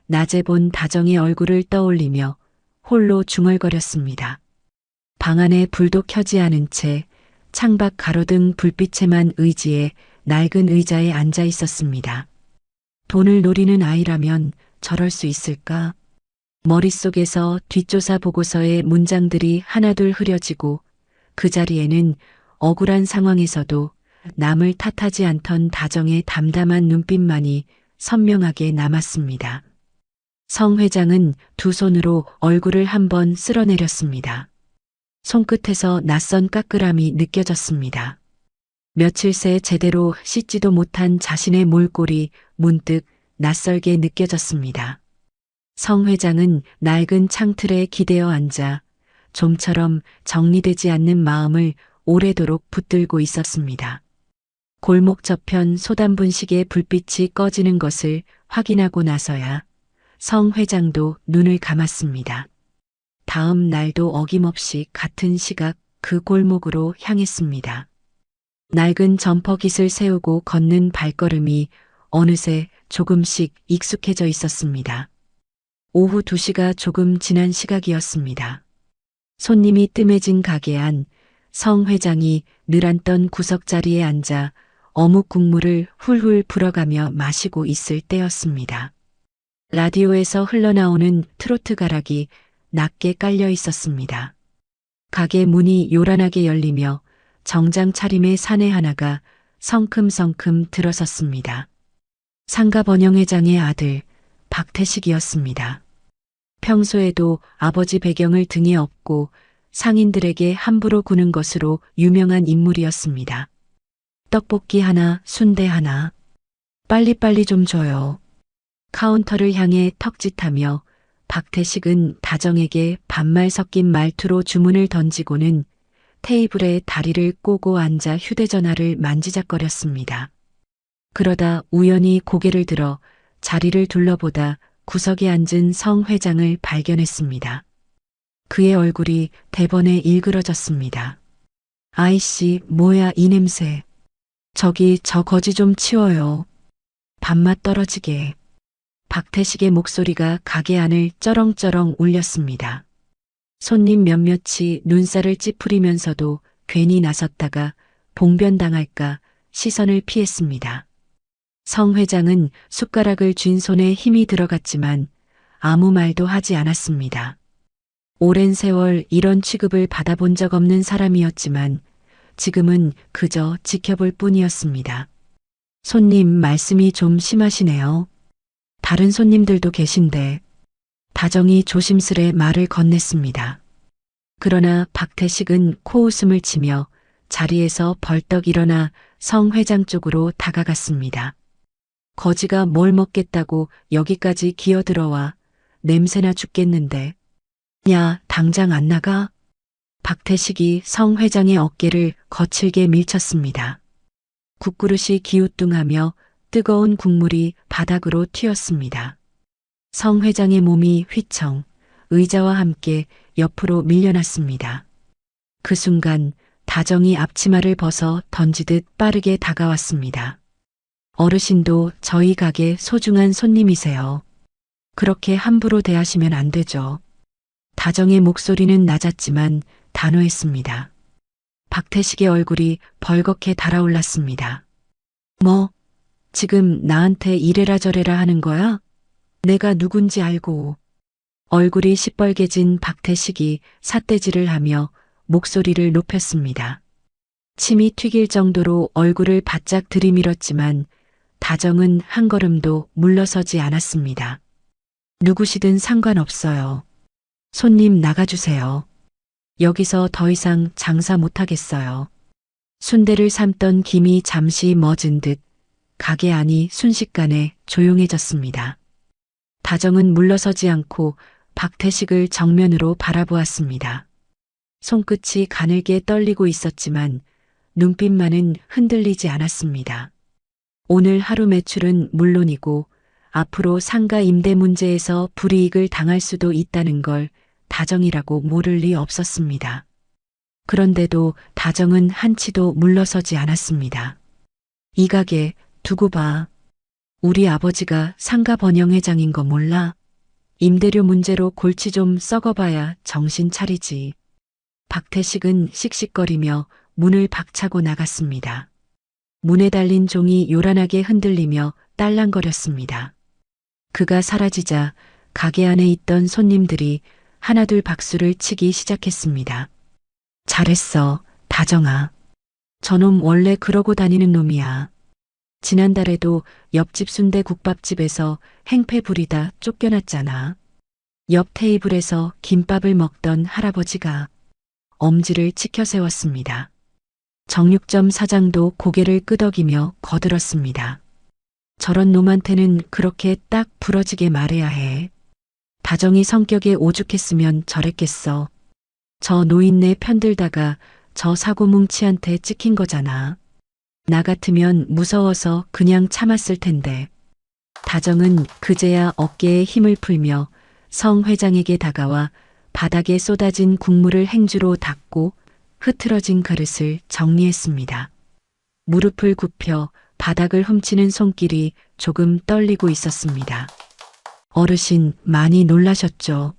낮에 본 다정의 얼굴을 떠올리며 홀로 중얼거렸습니다. 방 안에 불도 켜지 않은 채 창밖 가로등 불빛에만 의지해 낡은 의자에 앉아 있었습니다. 돈을 노리는 아이라면 저럴 수 있을까? 머릿속에서 뒷조사 보고서의 문장들이 하나둘 흐려지고 그 자리에는 억울한 상황에서도 남을 탓하지 않던 다정의 담담한 눈빛만이 선명하게 남았습니다. 성 회장은 두 손으로 얼굴을 한번 쓸어내렸습니다. 손끝에서 낯선 까끌함이 느껴졌습니다. 며칠 새 제대로 씻지도 못한 자신의 몰골이 문득 낯설게 느껴졌습니다. 성 회장은 낡은 창틀에 기대어 앉아 좀처럼 정리되지 않는 마음을 오래도록 붙들고 있었습니다. 골목 저편 소담분식의 불빛이 꺼지는 것을 확인하고 나서야 성 회장도 눈을 감았습니다. 다음 날도 어김없이 같은 시각 그 골목으로 향했습니다. 낡은 점퍼깃을 세우고 걷는 발걸음이 어느새 조금씩 익숙해져 있었습니다. 오후 2시가 조금 지난 시각이었습니다. 손님이 뜸해진 가게 안 성 회장이 늘 앉던 구석자리에 앉아 어묵 국물을 훌훌 불어가며 마시고 있을 때였습니다. 라디오에서 흘러나오는 트로트 가락이 낮게 깔려 있었습니다. 가게 문이 요란하게 열리며 정장 차림의 사내 하나가 성큼성큼 들어섰습니다. 상가 번영 회장의 아들 박태식이었습니다. 평소에도 아버지 배경을 등에 업고 상인들에게 함부로 구는 것으로 유명한 인물이었습니다. 떡볶이 하나, 순대 하나. 빨리빨리 좀 줘요. 카운터를 향해 턱짓하며 박태식은 다정에게 반말 섞인 말투로 주문을 던지고는 테이블에 다리를 꼬고 앉아 휴대전화를 만지작거렸습니다. 그러다 우연히 고개를 들어 자리를 둘러보다 구석에 앉은 성 회장을 발견했습니다. 그의 얼굴이 대번에 일그러졌습니다. 아이씨, 뭐야 이 냄새. 저기 저 거지 좀 치워요. 밥맛 떨어지게. 박태식의 목소리가 가게 안을 쩌렁쩌렁 울렸습니다. 손님 몇몇이 눈살을 찌푸리면서도 괜히 나섰다가 봉변당할까 시선을 피했습니다. 성 회장은 숟가락을 쥔 손에 힘이 들어갔지만 아무 말도 하지 않았습니다. 오랜 세월 이런 취급을 받아본 적 없는 사람이었지만 지금은 그저 지켜볼 뿐이었습니다. 손님 말씀이 좀 심하시네요. 다른 손님들도 계신데. 다정이 조심스레 말을 건넸습니다. 그러나 박태식은 코웃음을 치며 자리에서 벌떡 일어나 성 회장 쪽으로 다가갔습니다. 거지가 뭘 먹겠다고 여기까지 기어들어와. 냄새나 죽겠는데. 야, 당장 안 나가? 박태식이 성 회장의 어깨를 거칠게 밀쳤습니다. 국그릇이 기우뚱하며 뜨거운 국물이 바닥으로 튀었습니다. 성 회장의 몸이 휘청 의자와 함께 옆으로 밀려났습니다. 그 순간 다정이 앞치마를 벗어 던지듯 빠르게 다가왔습니다. 어르신도 저희 가게 소중한 손님이세요. 그렇게 함부로 대하시면 안 되죠. 다정의 목소리는 낮았지만 단호했습니다. 박태식의 얼굴이 벌겋게 달아올랐습니다. 뭐, 지금 나한테 이래라 저래라 하는 거야? 내가 누군지 알고. 얼굴이 시뻘개진 박태식이 삿대질을 하며 목소리를 높였습니다. 침이 튀길 정도로 얼굴을 바짝 들이밀었지만 다정은 한 걸음도 물러서지 않았습니다. 누구시든 상관없어요. 손님 나가주세요. 여기서 더 이상 장사 못하겠어요. 순대를 삶던 김이 잠시 멎은 듯 가게 안이 순식간에 조용해졌습니다. 다정은 물러서지 않고 박태식을 정면으로 바라보았습니다. 손끝이 가늘게 떨리고 있었지만 눈빛만은 흔들리지 않았습니다. 오늘 하루 매출은 물론이고 앞으로 상가 임대 문제에서 불이익을 당할 수도 있다는 걸 다정이라고 모를 리 없었습니다. 그런데도 다정은 한치도 물러서지 않았습니다. 이 가게 두고 봐. 우리 아버지가 상가 번영 회장인 거 몰라? 임대료 문제로 골치 좀 썩어봐야 정신 차리지. 박태식은 씩씩거리며 문을 박차고 나갔습니다. 문에 달린 종이 요란하게 흔들리며 딸랑거렸습니다. 그가 사라지자 가게 안에 있던 손님들이 하나둘 박수를 치기 시작했습니다. 잘했어, 다정아. 저놈 원래 그러고 다니는 놈이야. 지난달에도 옆집 순대국밥집에서 행패 부리다 쫓겨났잖아. 옆 테이블에서 김밥을 먹던 할아버지가 엄지를 치켜 세웠습니다. 정육점 사장도 고개를 끄덕이며 거들었습니다. 저런 놈한테는 그렇게 딱 부러지게 말해야 해. 다정이 성격에 오죽했으면 저랬겠어. 저 노인네 편들다가 저 사고뭉치한테 찍힌 거잖아. 나 같으면 무서워서 그냥 참았을 텐데. 다정은 그제야 어깨에 힘을 풀며 성 회장에게 다가와 바닥에 쏟아진 국물을 행주로 닦고 흐트러진 그릇을 정리했습니다. 무릎을 굽혀 바닥을 훔치는 손길이 조금 떨리고 있었습니다. 어르신 많이 놀라셨죠?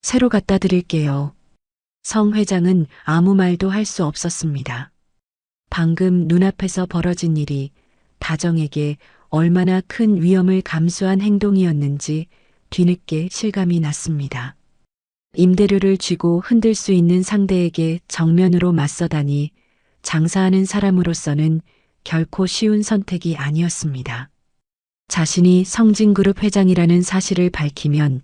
새로 갖다 드릴게요. 성 회장은 아무 말도 할 수 없었습니다. 방금 눈앞에서 벌어진 일이 다정에게 얼마나 큰 위험을 감수한 행동이었는지 뒤늦게 실감이 났습니다. 임대료를 쥐고 흔들 수 있는 상대에게 정면으로 맞서다니 장사하는 사람으로서는 결코 쉬운 선택이 아니었습니다. 자신이 성진그룹 회장이라는 사실을 밝히면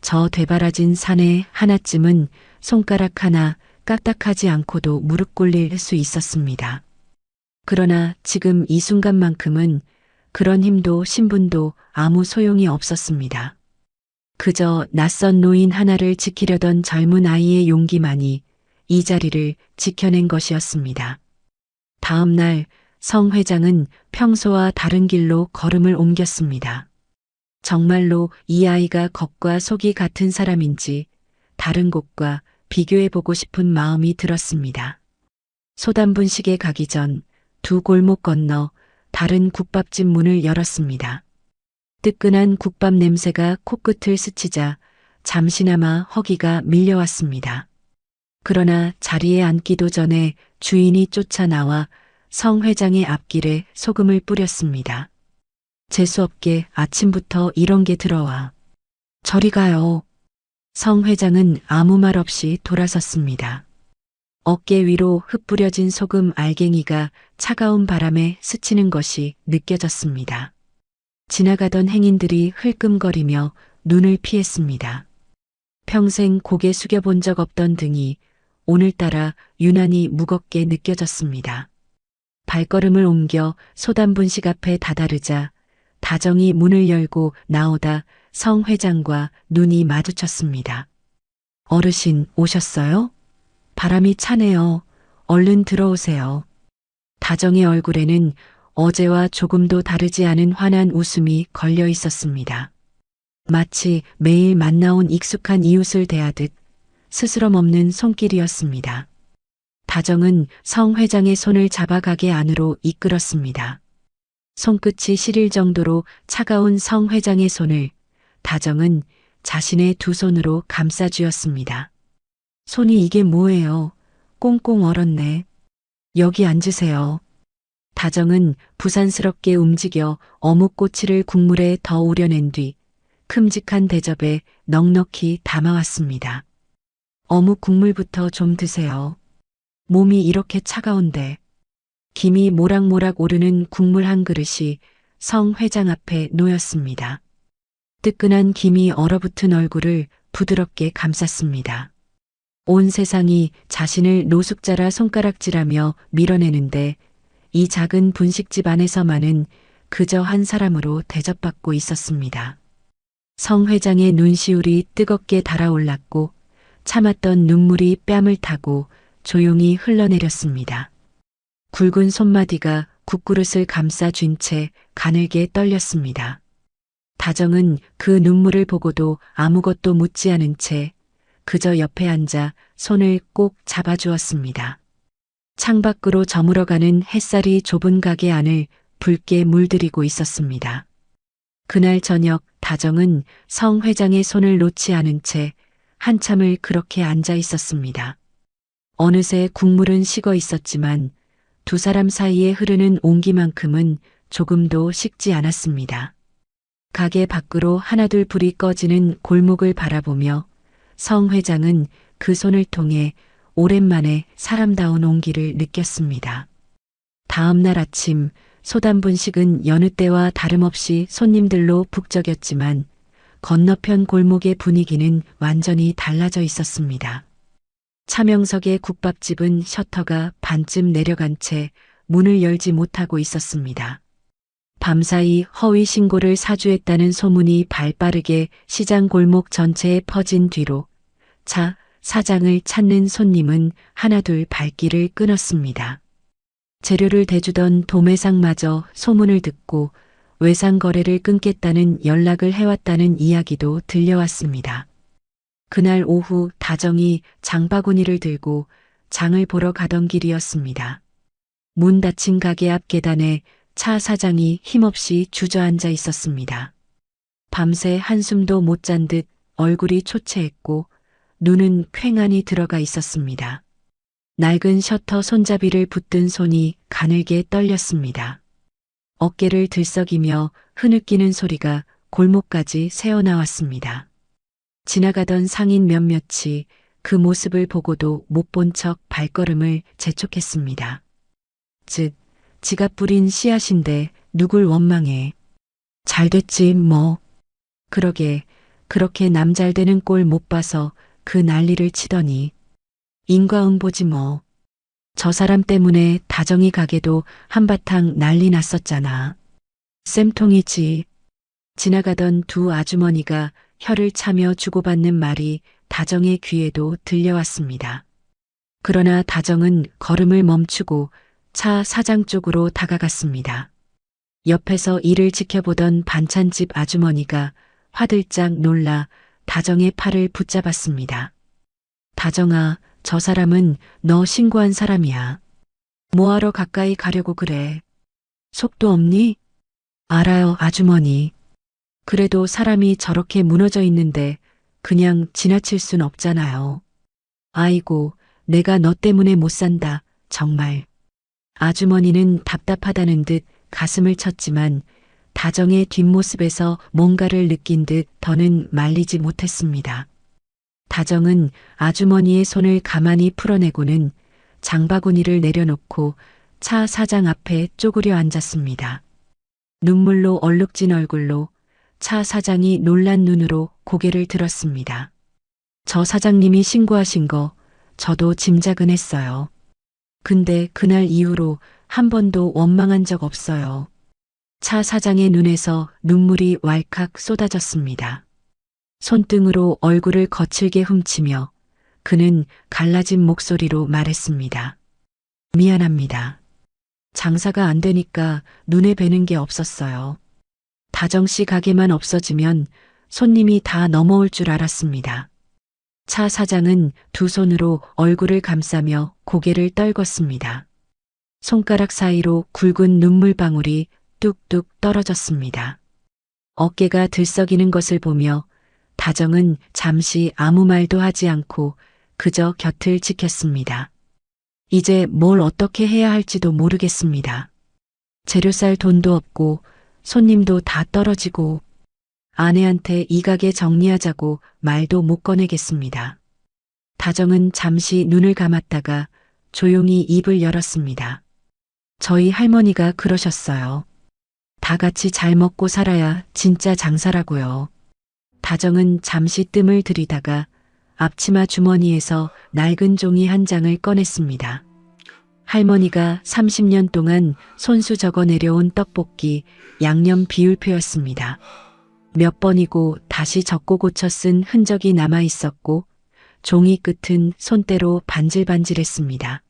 저 되바라진 사내 하나쯤은 손가락 하나 까딱하지 않고도 무릎 꿇릴 수 있었습니다. 그러나 지금 이 순간만큼은 그런 힘도 신분도 아무 소용이 없었습니다. 그저 낯선 노인 하나를 지키려던 젊은 아이의 용기만이 이 자리를 지켜낸 것이었습니다. 다음 날 성 회장은 평소와 다른 길로 걸음을 옮겼습니다. 정말로 이 아이가 겉과 속이 같은 사람인지 다른 곳과 비교해보고 싶은 마음이 들었습니다. 소단분식에 가기 전 두 골목 건너 다른 국밥집 문을 열었습니다. 뜨끈한 국밥 냄새가 코끝을 스치자 잠시나마 허기가 밀려왔습니다. 그러나 자리에 앉기도 전에 주인이 쫓아나와 성 회장의 앞길에 소금을 뿌렸습니다. 재수없게 아침부터 이런 게 들어와. 저리 가요. 성 회장은 아무 말 없이 돌아섰습니다. 어깨 위로 흩뿌려진 소금 알갱이가 차가운 바람에 스치는 것이 느껴졌습니다. 지나가던 행인들이 흘끔거리며 눈을 피했습니다. 평생 고개 숙여본 적 없던 등이 오늘따라 유난히 무겁게 느껴졌습니다. 발걸음을 옮겨 소단분식 앞에 다다르자 다정이 문을 열고 나오다 성 회장과 눈이 마주쳤습니다. 어르신 오셨어요? 바람이 차네요. 얼른 들어오세요. 다정의 얼굴에는 어제와 조금도 다르지 않은 환한 웃음이 걸려 있었습니다. 마치 매일 만나온 익숙한 이웃을 대하듯 스스럼 없는 손길이었습니다. 다정은 성 회장의 손을 잡아 가게 안으로 이끌었습니다. 손끝이 시릴 정도로 차가운 성 회장의 손을 다정은 자신의 두 손으로 감싸 쥐었습니다. 손이 이게 뭐예요? 꽁꽁 얼었네. 여기 앉으세요. 다정은 부산스럽게 움직여 어묵꼬치를 국물에 더 우려낸 뒤 큼직한 대접에 넉넉히 담아왔습니다. 어묵 국물부터 좀 드세요. 몸이 이렇게 차가운데. 김이 모락모락 오르는 국물 한 그릇이 성 회장 앞에 놓였습니다. 뜨끈한 김이 얼어붙은 얼굴을 부드럽게 감쌌습니다. 온 세상이 자신을 노숙자라 손가락질하며 밀어내는데 이 작은 분식집 안에서만은 그저 한 사람으로 대접받고 있었습니다. 성 회장의 눈시울이 뜨겁게 달아올랐고 참았던 눈물이 뺨을 타고 조용히 흘러내렸습니다. 굵은 손마디가 국그릇을 감싸 쥔 채 가늘게 떨렸습니다. 다정은 그 눈물을 보고도 아무것도 묻지 않은 채 그저 옆에 앉아 손을 꼭 잡아주었습니다. 창밖으로 저물어가는 햇살이 좁은 가게 안을 붉게 물들이고 있었습니다. 그날 저녁 다정은 성 회장의 손을 놓지 않은 채 한참을 그렇게 앉아 있었습니다. 어느새 국물은 식어 있었지만 두 사람 사이에 흐르는 온기만큼은 조금도 식지 않았습니다. 가게 밖으로 하나둘 불이 꺼지는 골목을 바라보며 성 회장은 그 손을 통해 오랜만에 사람다운 온기를 느꼈습니다. 다음 날 아침 소담분식은 여느 때와 다름없이 손님들로 북적였지만 건너편 골목의 분위기는 완전히 달라져 있었습니다. 차명석의 국밥집은 셔터가 반쯤 내려간 채 문을 열지 못하고 있었습니다. 밤사이 허위 신고를 사주했다는 소문이 발빠르게 시장 골목 전체에 퍼진 뒤로 차 사장을 찾는 손님은 하나둘 발길을 끊었습니다. 재료를 대주던 도매상마저 소문을 듣고 외상 거래를 끊겠다는 연락을 해왔다는 이야기도 들려왔습니다. 그날 오후 다정이 장바구니를 들고 장을 보러 가던 길이었습니다. 문 닫힌 가게 앞 계단에 차 사장이 힘없이 주저앉아 있었습니다. 밤새 한숨도 못 잔 듯 얼굴이 초췌했고 눈은 퀭하니 들어가 있었습니다. 낡은 셔터 손잡이를 붙든 손이 가늘게 떨렸습니다. 어깨를 들썩이며 흐느끼는 소리가 골목까지 새어나왔습니다. 지나가던 상인 몇몇이 그 모습을 보고도 못 본 척 발걸음을 재촉했습니다. 즉, 지가 뿌린 씨앗인데 누굴 원망해. 잘 됐지 뭐. 그러게 그렇게 남 잘 되는 꼴 못 봐서 그 난리를 치더니 인과응보지 뭐. 저 사람 때문에 다정이 가게도 한바탕 난리 났었잖아. 쌤통이지. 지나가던 두 아주머니가 혀를 차며 주고받는 말이 다정의 귀에도 들려왔습니다. 그러나 다정은 걸음을 멈추고 차 사장 쪽으로 다가갔습니다. 옆에서 이를 지켜보던 반찬집 아주머니가 화들짝 놀라 다정의 팔을 붙잡았습니다. 다정아, 저 사람은 너 신고한 사람이야. 뭐하러 가까이 가려고 그래? 속도 없니? 알아요, 아주머니. 그래도 사람이 저렇게 무너져 있는데 그냥 지나칠 순 없잖아요. 아이고, 내가 너 때문에 못 산다, 정말. 아주머니는 답답하다는 듯 가슴을 쳤지만 다정의 뒷모습에서 뭔가를 느낀 듯 더는 말리지 못했습니다. 다정은 아주머니의 손을 가만히 풀어내고는 장바구니를 내려놓고 차 사장 앞에 쪼그려 앉았습니다. 눈물로 얼룩진 얼굴로 차 사장이 놀란 눈으로 고개를 들었습니다. 저 사장님이 신고하신 거 저도 짐작은 했어요. 근데 그날 이후로 한 번도 원망한 적 없어요. 차 사장의 눈에서 눈물이 왈칵 쏟아졌습니다. 손등으로 얼굴을 거칠게 훔치며 그는 갈라진 목소리로 말했습니다. 미안합니다. 장사가 안 되니까 눈에 뵈는 게 없었어요. 다정씨 가게만 없어지면 손님이 다 넘어올 줄 알았습니다. 차 사장은 두 손으로 얼굴을 감싸며 고개를 떨궜습니다. 손가락 사이로 굵은 눈물방울이 뚝뚝 떨어졌습니다. 어깨가 들썩이는 것을 보며 다정은 잠시 아무 말도 하지 않고 그저 곁을 지켰습니다. 이제 뭘 어떻게 해야 할지도 모르겠습니다. 재료 살 돈도 없고 손님도 다 떨어지고 아내한테 이 가게 정리하자고 말도 못 꺼내겠습니다. 다정은 잠시 눈을 감았다가 조용히 입을 열었습니다. 저희 할머니가 그러셨어요. 다 같이 잘 먹고 살아야 진짜 장사라고요. 다정은 잠시 뜸을 들이다가 앞치마 주머니에서 낡은 종이 한 장을 꺼냈습니다. 할머니가 30년 동안 손수 적어 내려온 떡볶이 양념 비율표였습니다. 몇 번이고 다시 적고 고쳐 쓴 흔적이 남아 있었고 종이 끝은 손때로 반질반질했습니다.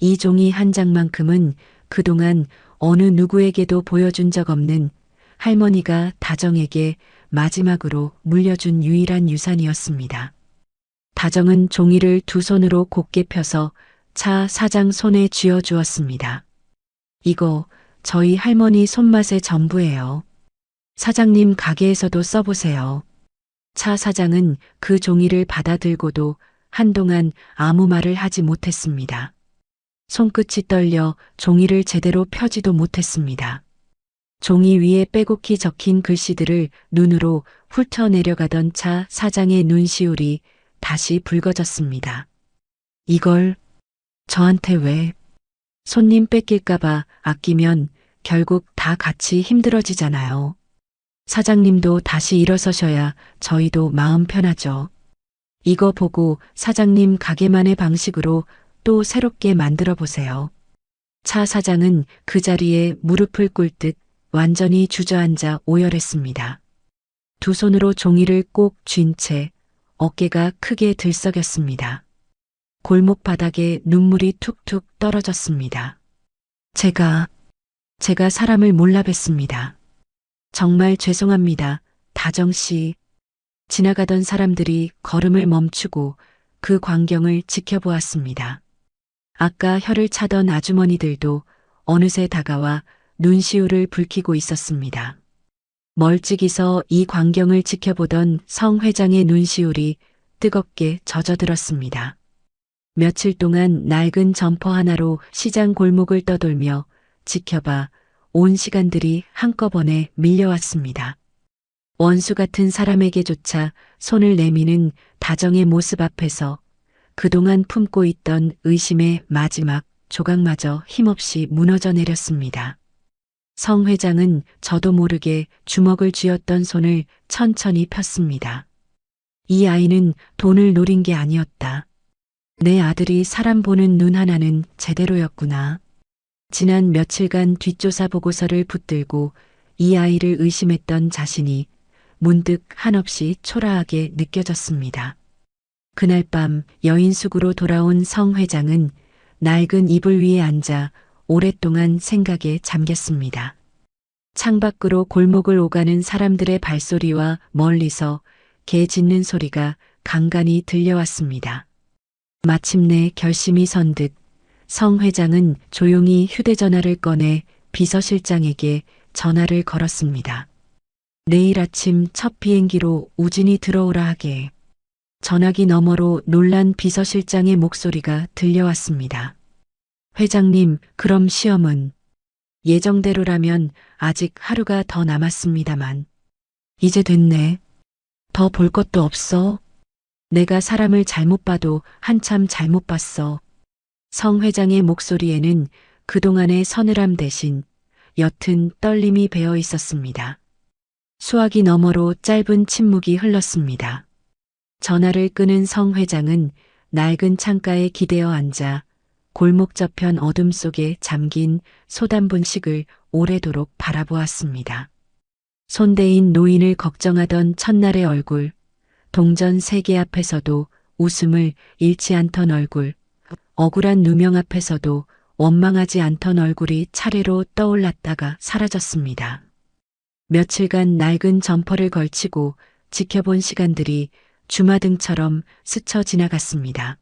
이 종이 한 장만큼은 그동안 어느 누구에게도 보여준 적 없는 할머니가 다정에게 마지막으로 물려준 유일한 유산이었습니다. 다정은 종이를 두 손으로 곧게 펴서 차 사장 손에 쥐어 주었습니다. 이거 저희 할머니 손맛의 전부예요. 사장님 가게에서도 써보세요. 차 사장은 그 종이를 받아들고도 한동안 아무 말을 하지 못했습니다. 손끝이 떨려 종이를 제대로 펴지도 못했습니다. 종이 위에 빼곡히 적힌 글씨들을 눈으로 훑어 내려가던 차 사장의 눈시울이 다시 붉어졌습니다. 이걸 저한테 왜? 손님 뺏길까봐 아끼면 결국 다 같이 힘들어지잖아요. 사장님도 다시 일어서셔야 저희도 마음 편하죠. 이거 보고 사장님 가게만의 방식으로 또 새롭게 만들어 보세요. 차 사장은 그 자리에 무릎을 꿇듯 완전히 주저앉아 오열했습니다. 두 손으로 종이를 꼭 쥔 채 어깨가 크게 들썩였습니다. 골목 바닥에 눈물이 툭툭 떨어졌습니다. 제가 사람을 몰라 뵀습니다. 정말 죄송합니다, 다정씨. 지나가던 사람들이 걸음을 멈추고 그 광경을 지켜보았습니다. 아까 혀를 차던 아주머니들도 어느새 다가와 눈시울을 붉히고 있었습니다. 멀찍이서 이 광경을 지켜보던 성 회장의 눈시울이 뜨겁게 젖어들었습니다. 며칠 동안 낡은 점퍼 하나로 시장 골목을 떠돌며 지켜봐 온 시간들이 한꺼번에 밀려왔습니다. 원수 같은 사람에게조차 손을 내미는 다정의 모습 앞에서 그동안 품고 있던 의심의 마지막 조각마저 힘없이 무너져 내렸습니다. 성 회장은 저도 모르게 주먹을 쥐었던 손을 천천히 폈습니다. 이 아이는 돈을 노린 게 아니었다. 내 아들이 사람 보는 눈 하나는 제대로였구나. 지난 며칠간 뒷조사 보고서를 붙들고 이 아이를 의심했던 자신이 문득 한없이 초라하게 느껴졌습니다. 그날 밤 여인숙으로 돌아온 성 회장은 낡은 이불 위에 앉아 오랫동안 생각에 잠겼습니다. 창밖으로 골목을 오가는 사람들의 발소리와 멀리서 개 짖는 소리가 간간히 들려왔습니다. 마침내 결심이 선 듯 성 회장은 조용히 휴대전화를 꺼내 비서실장에게 전화를 걸었습니다. 내일 아침 첫 비행기로 우진이 들어오라 하게. 전화기 너머로 놀란 비서실장의 목소리가 들려왔습니다. 회장님, 그럼 시험은? 예정대로라면 아직 하루가 더 남았습니다만. 이제 됐네. 더 볼 것도 없어. 내가 사람을 잘못 봐도 한참 잘못 봤어. 성 회장의 목소리에는 그동안의 서늘함 대신 옅은 떨림이 배어 있었습니다. 수화기 너머로 짧은 침묵이 흘렀습니다. 전화를 끄는 성 회장은 낡은 창가에 기대어 앉아 골목 저편 어둠 속에 잠긴 소단분식을 오래도록 바라보았습니다. 손대인 노인을 걱정하던 첫날의 얼굴, 동전 세계 앞에서도 웃음을 잃지 않던 얼굴, 억울한 누명 앞에서도 원망하지 않던 얼굴이 차례로 떠올랐다가 사라졌습니다. 며칠간 낡은 점퍼를 걸치고 지켜본 시간들이 주마등처럼 스쳐 지나갔습니다.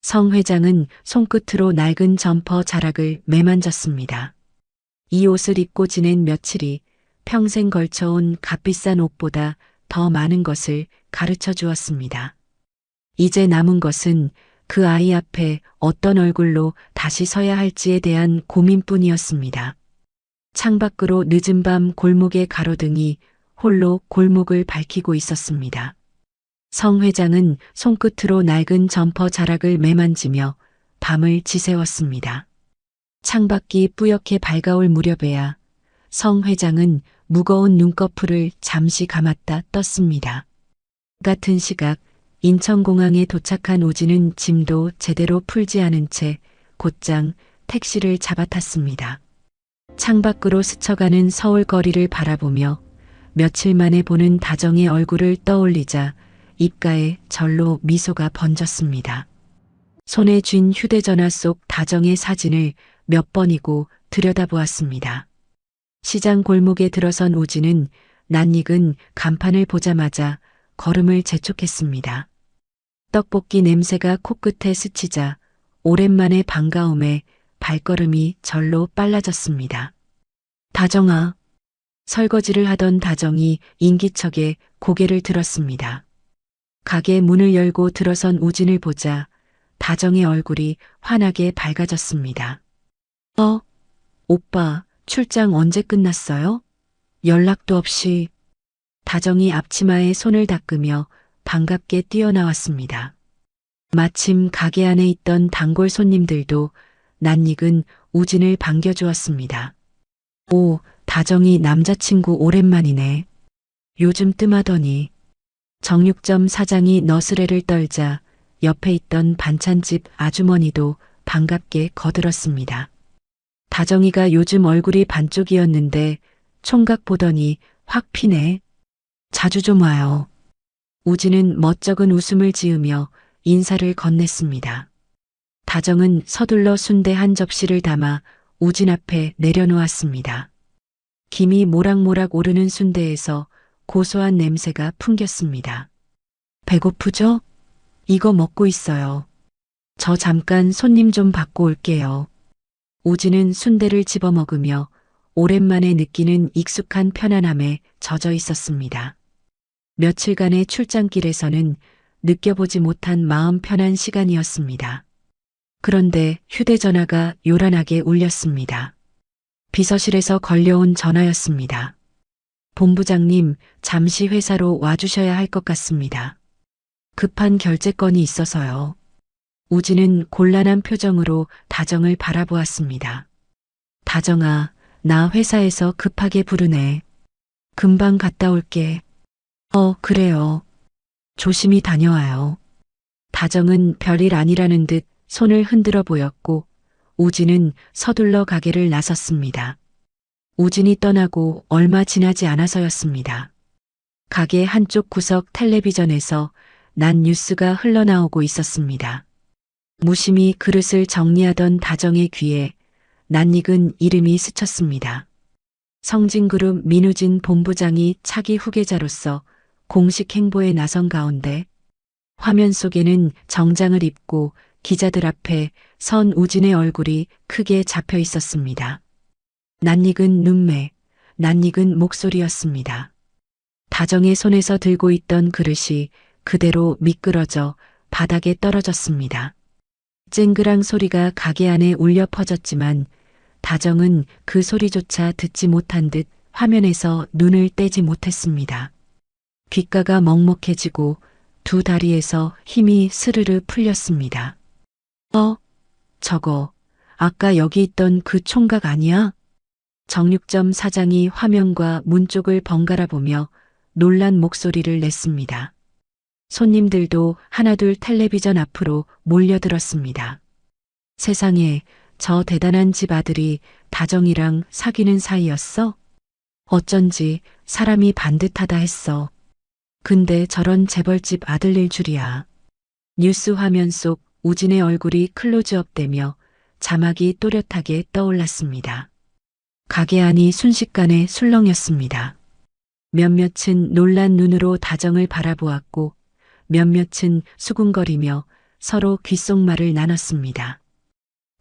성 회장은 손끝으로 낡은 점퍼 자락을 매만졌습니다. 이 옷을 입고 지낸 며칠이 평생 걸쳐온 값비싼 옷보다 더 많은 것을 가르쳐 주었습니다. 이제 남은 것은 그 아이 앞에 어떤 얼굴로 다시 서야 할지에 대한 고민뿐이었습니다. 창밖으로 늦은 밤 골목의 가로등이 홀로 골목을 밝히고 있었습니다. 성 회장은 손끝으로 낡은 점퍼 자락을 매만지며 밤을 지새웠습니다. 창밖이 뿌옇게 밝아올 무렵에야 성 회장은 무거운 눈꺼풀을 잠시 감았다 떴습니다. 같은 시각 인천공항에 도착한 오진은 짐도 제대로 풀지 않은 채 곧장 택시를 잡아탔습니다. 창밖으로 스쳐가는 서울 거리를 바라보며 며칠 만에 보는 다정의 얼굴을 떠올리자 입가에 절로 미소가 번졌습니다. 손에 쥔 휴대전화 속 다정의 사진을 몇 번이고 들여다보았습니다. 시장 골목에 들어선 오진은 낯익은 간판을 보자마자 걸음을 재촉했습니다. 떡볶이 냄새가 코끝에 스치자 오랜만에 반가움에 발걸음이 절로 빨라졌습니다. 다정아. 설거지를 하던 다정이 인기척에 고개를 들었습니다. 가게 문을 열고 들어선 오진을 보자 다정의 얼굴이 환하게 밝아졌습니다. 오빠, 출장 언제 끝났어요? 연락도 없이. 다정이 앞치마에 손을 닦으며 반갑게 뛰어나왔습니다. 마침 가게 안에 있던 단골 손님들도 낯익은 우진을 반겨주었습니다. 오, 다정이 남자친구 오랜만이네. 요즘 뜸하더니. 정육점 사장이 너스레를 떨자 옆에 있던 반찬집 아주머니도 반갑게 거들었습니다. 다정이가 요즘 얼굴이 반쪽이었는데 총각 보더니 확 피네. 자주 좀 와요. 우진은 멋쩍은 웃음을 지으며 인사를 건넸습니다. 다정은 서둘러 순대 한 접시를 담아 우진 앞에 내려놓았습니다. 김이 모락모락 오르는 순대에서 고소한 냄새가 풍겼습니다. 배고프죠? 이거 먹고 있어요. 저 잠깐 손님 좀 받고 올게요. 우진은 순대를 집어 먹으며 오랜만에 느끼는 익숙한 편안함에 젖어 있었습니다. 며칠간의 출장길에서는 느껴보지 못한 마음 편한 시간이었습니다. 그런데 휴대전화가 요란하게 울렸습니다. 비서실에서 걸려온 전화였습니다. 본부장님, 잠시 회사로 와주셔야 할 것 같습니다. 급한 결제건이 있어서요. 우진은 곤란한 표정으로 다정을 바라보았습니다. 다정아, 나 회사에서 급하게 부르네. 금방 갔다 올게. 그래요. 조심히 다녀와요. 다정은 별일 아니라는 듯 손을 흔들어 보였고 우진은 서둘러 가게를 나섰습니다. 우진이 떠나고 얼마 지나지 않아서였습니다. 가게 한쪽 구석 텔레비전에서 난 뉴스가 흘러나오고 있었습니다. 무심히 그릇을 정리하던 다정의 귀에 낯익은 이름이 스쳤습니다. 성진그룹 민우진 본부장이 차기 후계자로서 공식 행보에 나선 가운데 화면 속에는 정장을 입고 기자들 앞에 선 우진의 얼굴이 크게 잡혀 있었습니다. 낯익은 눈매, 낯익은 목소리였습니다. 다정의 손에서 들고 있던 그릇이 그대로 미끄러져 바닥에 떨어졌습니다. 쨍그랑 소리가 가게 안에 울려 퍼졌지만 다정은 그 소리조차 듣지 못한 듯 화면에서 눈을 떼지 못했습니다. 귓가가 먹먹해지고 두 다리에서 힘이 스르르 풀렸습니다. 저거, 아까 여기 있던 그 총각 아니야? 정육점 사장이 화면과 문 쪽을 번갈아 보며 놀란 목소리를 냈습니다. 손님들도 하나둘 텔레비전 앞으로 몰려들었습니다. 세상에, 저 대단한 집 아들이 다정이랑 사귀는 사이였어? 어쩐지 사람이 반듯하다 했어. 근데 저런 재벌집 아들일 줄이야. 뉴스 화면 속 우진의 얼굴이 클로즈업되며 자막이 또렷하게 떠올랐습니다. 가게 안이 순식간에 술렁였습니다. 몇몇은 놀란 눈으로 다정을 바라보았고 몇몇은 수군거리며 서로 귓속말을 나눴습니다.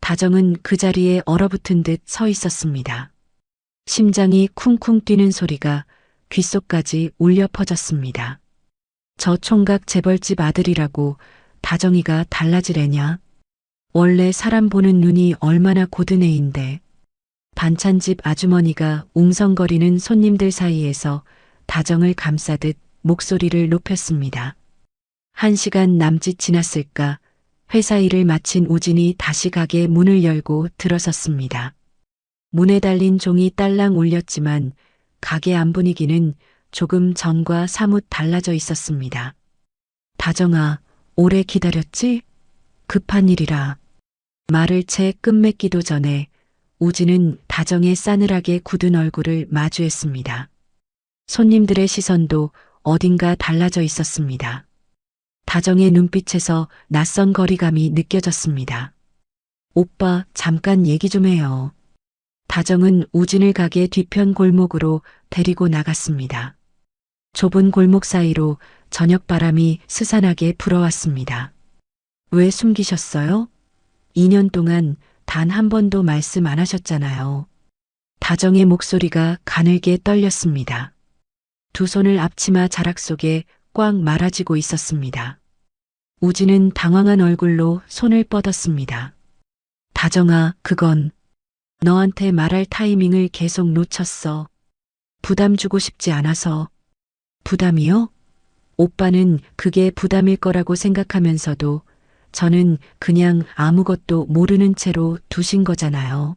다정은 그 자리에 얼어붙은 듯 서 있었습니다. 심장이 쿵쿵 뛰는 소리가 귓속까지 울려 퍼졌습니다. 저 총각 재벌집 아들이라고 다정이가 달라지래냐? 원래 사람 보는 눈이 얼마나 고드네인데. 반찬집 아주머니가 웅성거리는 손님들 사이에서 다정을 감싸듯 목소리를 높였습니다. 1시간 남짓 지났을까 회사 일을 마친 우진이 다시 가게 문을 열고 들어섰습니다. 문에 달린 종이 딸랑 울렸지만 가게 안 분위기는 조금 전과 사뭇 달라져 있었습니다. 다정아, 오래 기다렸지? 급한 일이라. 말을 채 끝맺기도 전에 우진은 다정의 싸늘하게 굳은 얼굴을 마주했습니다. 손님들의 시선도 어딘가 달라져 있었습니다. 다정의 눈빛에서 낯선 거리감이 느껴졌습니다. 오빠, 잠깐 얘기 좀 해요. 다정은 우진을 가게 뒤편 골목으로 데리고 나갔습니다. 좁은 골목 사이로 저녁 바람이 스산하게 불어왔습니다. 왜 숨기셨어요? 2년 동안 단 한 번도 말씀 안 하셨잖아요. 다정의 목소리가 가늘게 떨렸습니다. 두 손을 앞치마 자락 속에 꽉 말아쥐고 있었습니다. 우진은 당황한 얼굴로 손을 뻗었습니다. 다정아, 그건 너한테 말할 타이밍을 계속 놓쳤어. 부담 주고 싶지 않아서. 부담이요? 오빠는 그게 부담일 거라고 생각하면서도 저는 그냥 아무것도 모르는 채로 두신 거잖아요.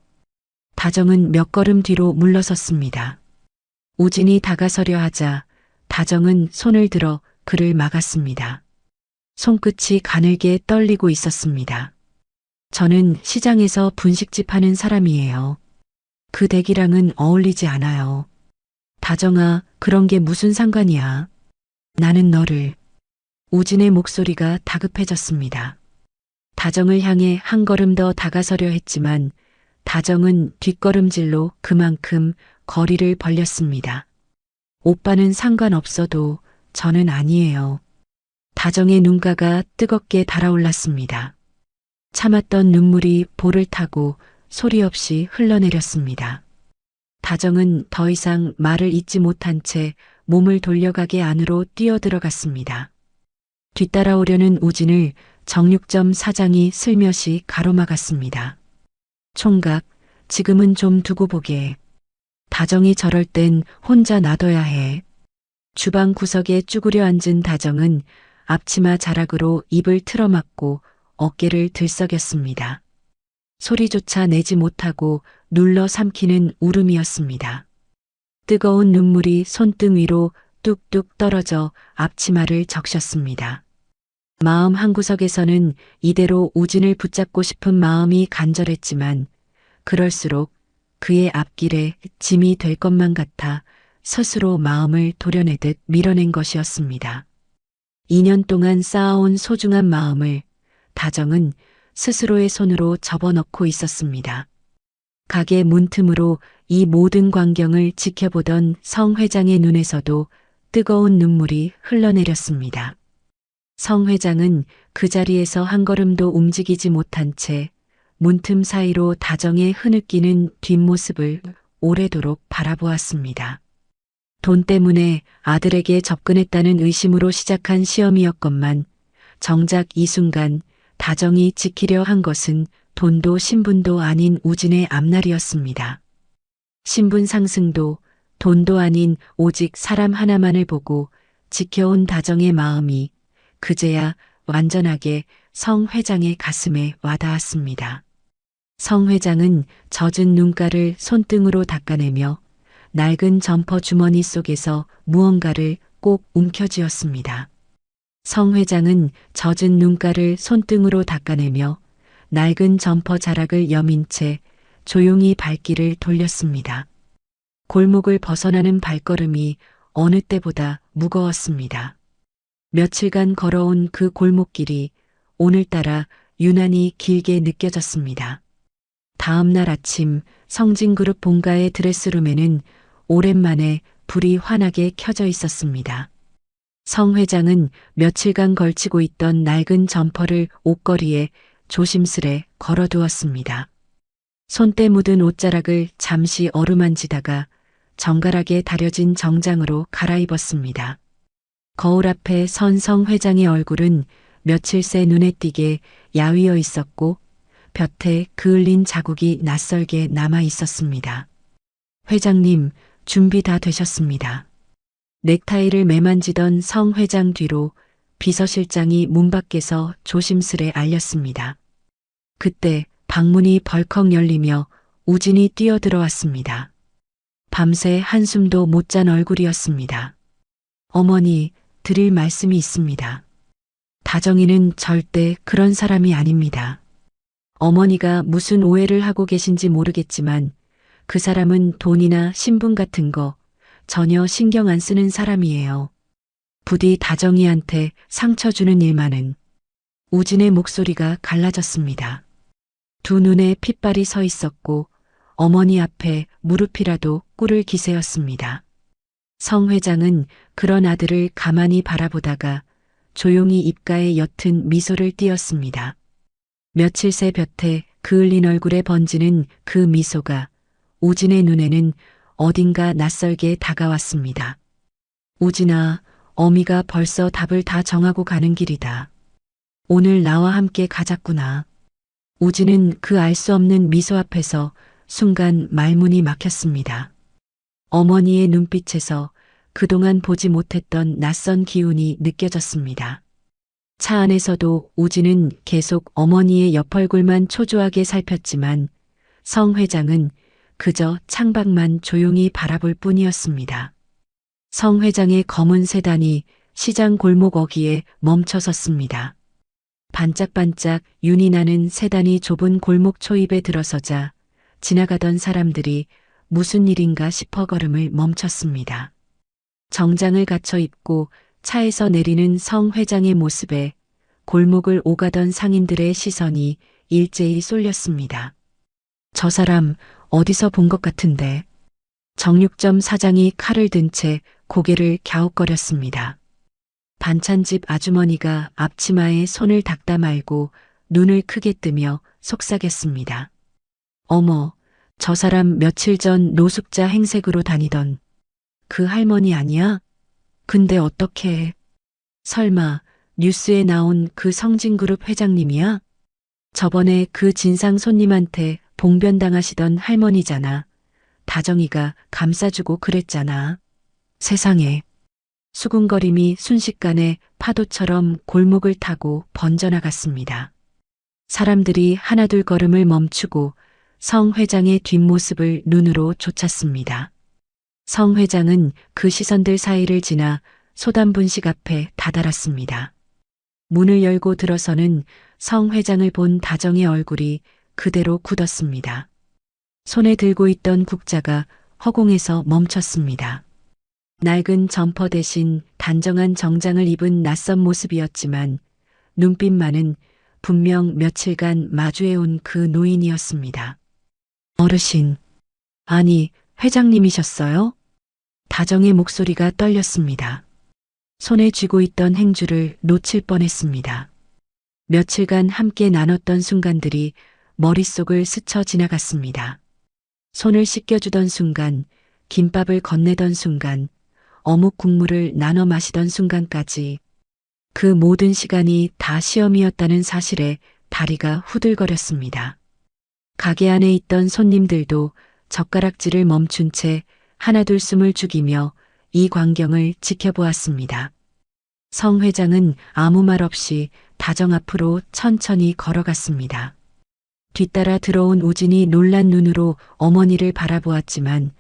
다정은 몇 걸음 뒤로 물러섰습니다. 우진이 다가서려 하자 다정은 손을 들어 그를 막았습니다. 손끝이 가늘게 떨리고 있었습니다. 저는 시장에서 분식집 하는 사람이에요. 그 댁이랑은 어울리지 않아요. 다정아, 그런 게 무슨 상관이야. 나는 너를. 우진의 목소리가 다급해졌습니다. 다정을 향해 한 걸음 더 다가서려 했지만 다정은 뒷걸음질로 그만큼 거리를 벌렸습니다. 오빠는 상관없어도 저는 아니에요. 다정의 눈가가 뜨겁게 달아올랐습니다. 참았던 눈물이 볼을 타고 소리 없이 흘러내렸습니다. 다정은 더 이상 말을 잇지 못한 채 몸을 돌려가게 안으로 뛰어들어갔습니다. 뒤따라오려는 우진을 정육점 사장이 슬며시 가로막았습니다. 총각, 지금은 좀 두고 보게. 다정이 저럴 땐 혼자 놔둬야 해. 주방 구석에 쭈그려 앉은 다정은 앞치마 자락으로 입을 틀어막고 어깨를 들썩였습니다. 소리조차 내지 못하고 눌러 삼키는 울음이었습니다. 뜨거운 눈물이 손등 위로 뚝뚝 떨어져 앞치마를 적셨습니다. 마음 한구석에서는 이대로 우진을 붙잡고 싶은 마음이 간절했지만 그럴수록 그의 앞길에 짐이 될 것만 같아 스스로 마음을 도려내듯 밀어낸 것이었습니다. 2년 동안 쌓아온 소중한 마음을 다정은 스스로의 손으로 접어넣고 있었습니다. 가게 문틈으로 이 모든 광경을 지켜보던 성 회장의 눈에서도 뜨거운 눈물이 흘러내렸습니다. 성 회장은 그 자리에서 한 걸음도 움직이지 못한 채 문틈 사이로 다정의 흐느끼는 뒷모습을 오래도록 바라보았습니다. 돈 때문에 아들에게 접근했다는 의심으로 시작한 시험이었건만 정작 이 순간 다정이 지키려 한 것은 돈도 신분도 아닌 우진의 앞날이었습니다. 신분 상승도 돈도 아닌 오직 사람 하나만을 보고 지켜온 다정의 마음이 그제야 완전하게 성 회장의 가슴에 와닿았습니다. 성 회장은 젖은 눈가를 손등으로 닦아내며 낡은 점퍼 주머니 속에서 무언가를 꼭 움켜쥐었습니다. 성 회장은 젖은 눈가를 손등으로 닦아내며 낡은 점퍼 자락을 여민 채 조용히 발길을 돌렸습니다. 골목을 벗어나는 발걸음이 어느 때보다 무거웠습니다. 며칠간 걸어온 그 골목길이 오늘따라 유난히 길게 느껴졌습니다. 다음 날 아침 성진그룹 본가의 드레스룸에는 오랜만에 불이 환하게 켜져 있었습니다. 성 회장은 며칠간 걸치고 있던 낡은 점퍼를 옷걸이에 조심스레 걸어두었습니다. 손때 묻은 옷자락을 잠시 어루만지다가 정갈하게 다려진 정장으로 갈아입었습니다. 거울 앞에 선 성 회장의 얼굴은 며칠 새 눈에 띄게 야위어 있었고 볕에 그을린 자국이 낯설게 남아 있었습니다. 회장님, 준비 다 되셨습니다. 넥타이를 매만지던 성 회장 뒤로 비서실장이 문 밖에서 조심스레 알렸습니다. 그때 방문이 벌컥 열리며 우진이 뛰어들어왔습니다. 밤새 한숨도 못 잔 얼굴이었습니다. 어머니, 드릴 말씀이 있습니다. 다정이는 절대 그런 사람이 아닙니다. 어머니가 무슨 오해를 하고 계신지 모르겠지만 그 사람은 돈이나 신분 같은 거 전혀 신경 안 쓰는 사람이에요. 부디 다정이한테 상처 주는 일만은. 우진의 목소리가 갈라졌습니다. 두 눈에 핏발이 서 있었고 어머니 앞에 무릎이라도 꿇을 기세였습니다. 성 회장은 그런 아들을 가만히 바라보다가 조용히 입가에 옅은 미소를 띄었습니다. 며칠 새 볕에 그을린 얼굴에 번지는 그 미소가 우진의 눈에는 어딘가 낯설게 다가왔습니다. 우진아, 어미가 벌써 답을 다 정하고 가는 길이다. 오늘 나와 함께 가자꾸나. 우진은 그 알 수 없는 미소 앞에서 순간 말문이 막혔습니다. 어머니의 눈빛에서 그동안 보지 못했던 낯선 기운이 느껴졌습니다. 차 안에서도 우진은 계속 어머니의 옆 얼굴만 초조하게 살폈지만 성 회장은 그저 창밖만 조용히 바라볼 뿐이었습니다. 성 회장의 검은 세단이 시장 골목 어귀에 멈춰 섰습니다. 반짝반짝 윤이 나는 세단이 좁은 골목 초입에 들어서자 지나가던 사람들이 무슨 일인가 싶어 걸음을 멈췄습니다. 정장을 갖춰 입고 차에서 내리는 성 회장의 모습에 골목을 오가던 상인들의 시선이 일제히 쏠렸습니다. 저 사람 어디서 본 것 같은데. 정육점 사장이 칼을 든 채 고개를 갸웃거렸습니다. 반찬집 아주머니가 앞치마에 손을 닦다 말고 눈을 크게 뜨며 속삭였습니다. 어머, 저 사람 며칠 전 노숙자 행색으로 다니던 그 할머니 아니야? 근데 어떻게? 설마 뉴스에 나온 그 성진그룹 회장님이야? 저번에 그 진상 손님한테 봉변당하시던 할머니잖아. 다정이가 감싸주고 그랬잖아. 세상에. 수군거림이 순식간에 파도처럼 골목을 타고 번져나갔습니다. 사람들이 하나둘 걸음을 멈추고 성 회장의 뒷모습을 눈으로 쫓았습니다. 성 회장은 그 시선들 사이를 지나 소담분식 앞에 다다랐습니다. 문을 열고 들어서는 성 회장을 본 다정의 얼굴이 그대로 굳었습니다. 손에 들고 있던 국자가 허공에서 멈췄습니다. 낡은 점퍼 대신 단정한 정장을 입은 낯선 모습이었지만 눈빛만은 분명 며칠간 마주해온 그 노인이었습니다. 어르신, 아니 회장님이셨어요? 다정의 목소리가 떨렸습니다. 손에 쥐고 있던 행주를 놓칠 뻔했습니다. 며칠간 함께 나눴던 순간들이 머릿속을 스쳐 지나갔습니다. 손을 씻겨주던 순간, 김밥을 건네던 순간, 어묵 국물을 나눠 마시던 순간까지 그 모든 시간이 다 시험이었다는 사실에 다리가 후들거렸습니다. 가게 안에 있던 손님들도 젓가락질을 멈춘 채 하나둘 숨을 죽이며 이 광경을 지켜보았습니다. 성 회장은 아무 말 없이 다정 앞으로 천천히 걸어갔습니다. 뒤따라 들어온 우진이 놀란 눈으로 어머니를 바라보았지만